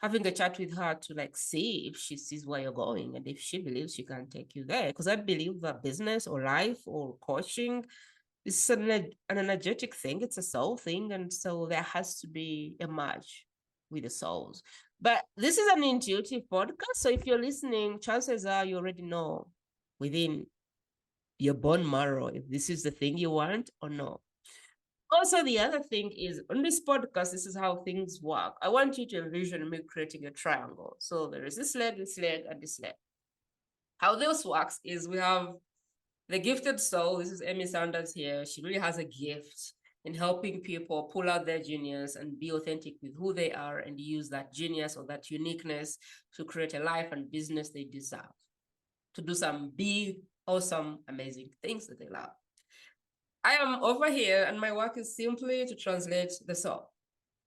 having a chat with her to like see if she sees where you're going and if she believes she can take you there. Because I believe that business or life or coaching is an energetic thing. It's a soul thing. And so there has to be a match with the souls. But this is an intuitive podcast. So if you're listening, chances are you already know within your bone marrow if this is the thing you want or not. Also, the other thing is on this podcast, this is how things work. I want you to envision me creating a triangle. So there is this leg, and this leg. How this works is we have the gifted soul. This is Amy Sanders here. She really has a gift in helping people pull out their genius and be authentic with who they are and use that genius or that uniqueness to create a life and business they deserve, to do some big, awesome, amazing things that they love. I am over here and my work is simply to translate the soul.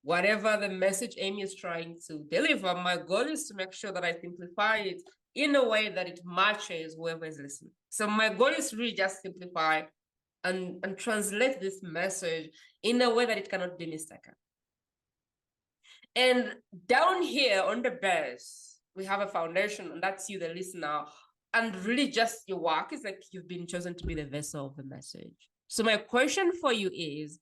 Whatever the message Amy is trying to deliver, my goal is to make sure that I simplify it in a way that it matches whoever is listening. So my goal is really just simplify and translate this message in a way that it cannot be mistaken. And down here on the base, we have a foundation, and that's you, the listener. And really just your work is like you've been chosen to be the vessel of the message. So my question for you is,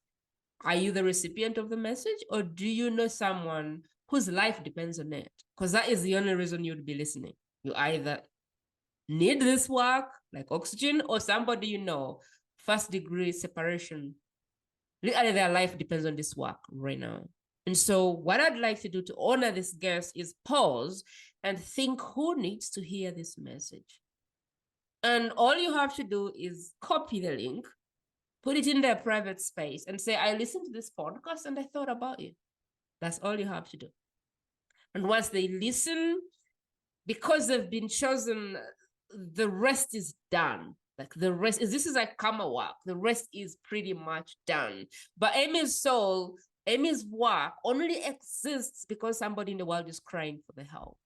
are you the recipient of the message, or do you know someone whose life depends on it? Because that is the only reason you'd be listening. You either need this work, like oxygen, or somebody you know, first degree separation. Literally, their life depends on this work right now. And so what I'd like to do to honor this guest is pause and think who needs to hear this message. And all you have to do is copy the link, put it in their private space and say, I listened to this podcast and I thought about you. That's all you have to do. And once they listen, because they've been chosen, the rest is done. Like the rest is, this is like karma work. The rest is pretty much done. But Amy's soul, Amy's work only exists because somebody in the world is crying for the help.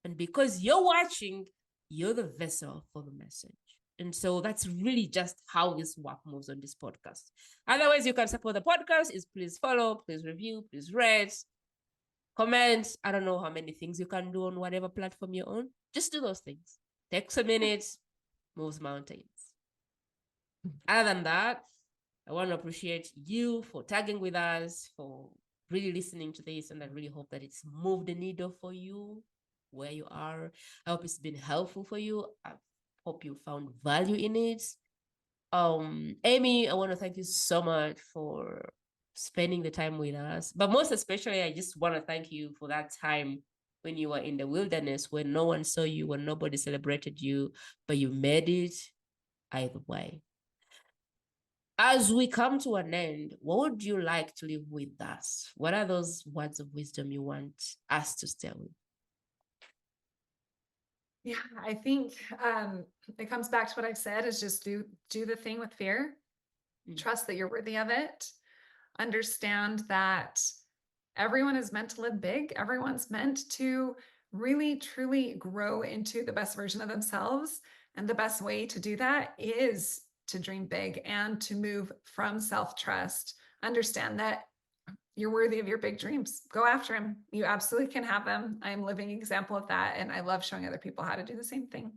And because you're watching, you're the vessel for the message. And so that's really just how this work moves on this podcast. Otherwise, you can support the podcast is please follow, please review, please rate, comment. I don't know how many things you can do on whatever platform you're on. Just do those things. Takes a minute, moves mountains. Other than that, I want to appreciate you for tagging with us, for really listening to this, and I really hope that it's moved the needle for you where you are. I hope it's been helpful for you. I hope you found value in it. Amy, I want to thank you so much for spending the time with us. But most especially, I just want to thank you for that time when you were in the wilderness, when no one saw you, when nobody celebrated you, but you made it either way. As we come to an end, what would you like to leave with us? What are those words of wisdom you want us to stay with? Yeah, I think it comes back to what I've said is just do the thing with fear. Trust that you're worthy of it. Understand that everyone is meant to live big. Everyone's meant to really, truly grow into the best version of themselves. And the best way to do that is to dream big and to move from self-trust. Understand that you're worthy of your big dreams. Go after them. You absolutely can have them. I'm a living example of that. And I love showing other people how to do the same thing.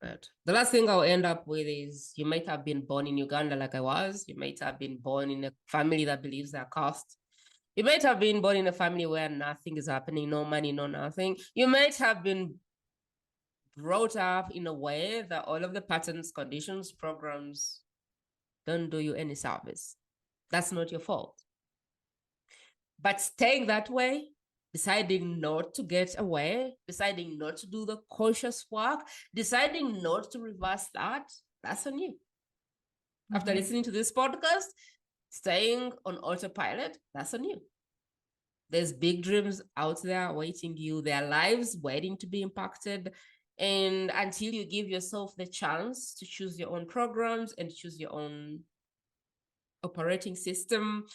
Right. The last thing I'll end up with is you might have been born in Uganda like I was. You might have been born in a family that believes they're cursed. You might have been born in a family where nothing is happening, no money, no nothing. You might have been brought up in a way that all of the patterns, conditions, programs don't do you any service. That's not your fault. But staying that way, deciding not to get away, deciding not to do the conscious work, deciding not to reverse that, that's on you. After listening to this podcast, staying on autopilot, that's on you. There's big dreams out there waiting you. There are lives waiting to be impacted. And until you give yourself the chance to choose your own programs and choose your own operating system,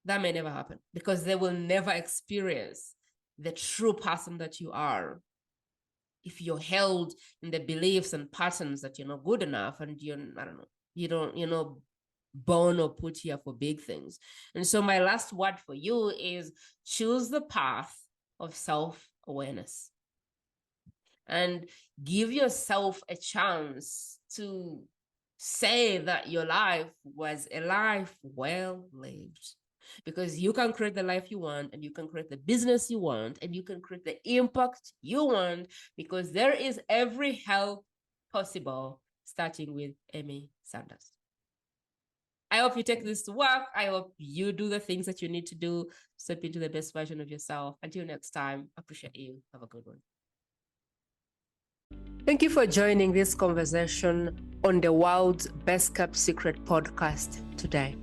that may never happen, because they will never experience the true person that you are if you're held in the beliefs and patterns that you're not good enough and you're not born or put here for big things. And so my last word for you is choose the path of self-awareness and give yourself a chance to say that your life was a life well lived. Because you can create the life you want, and you can create the business you want, and you can create the impact you want, because there is every help possible, starting with Amy Sanders. I hope you take this to work. I hope you do the things that you need to do, step into the best version of yourself. Until next time, I appreciate you. Have a good one. Thank you for joining this conversation on the world's best kept secret podcast today.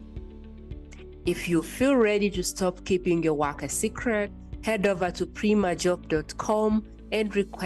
If you feel ready to stop keeping your work a secret, head over to primajob.com and request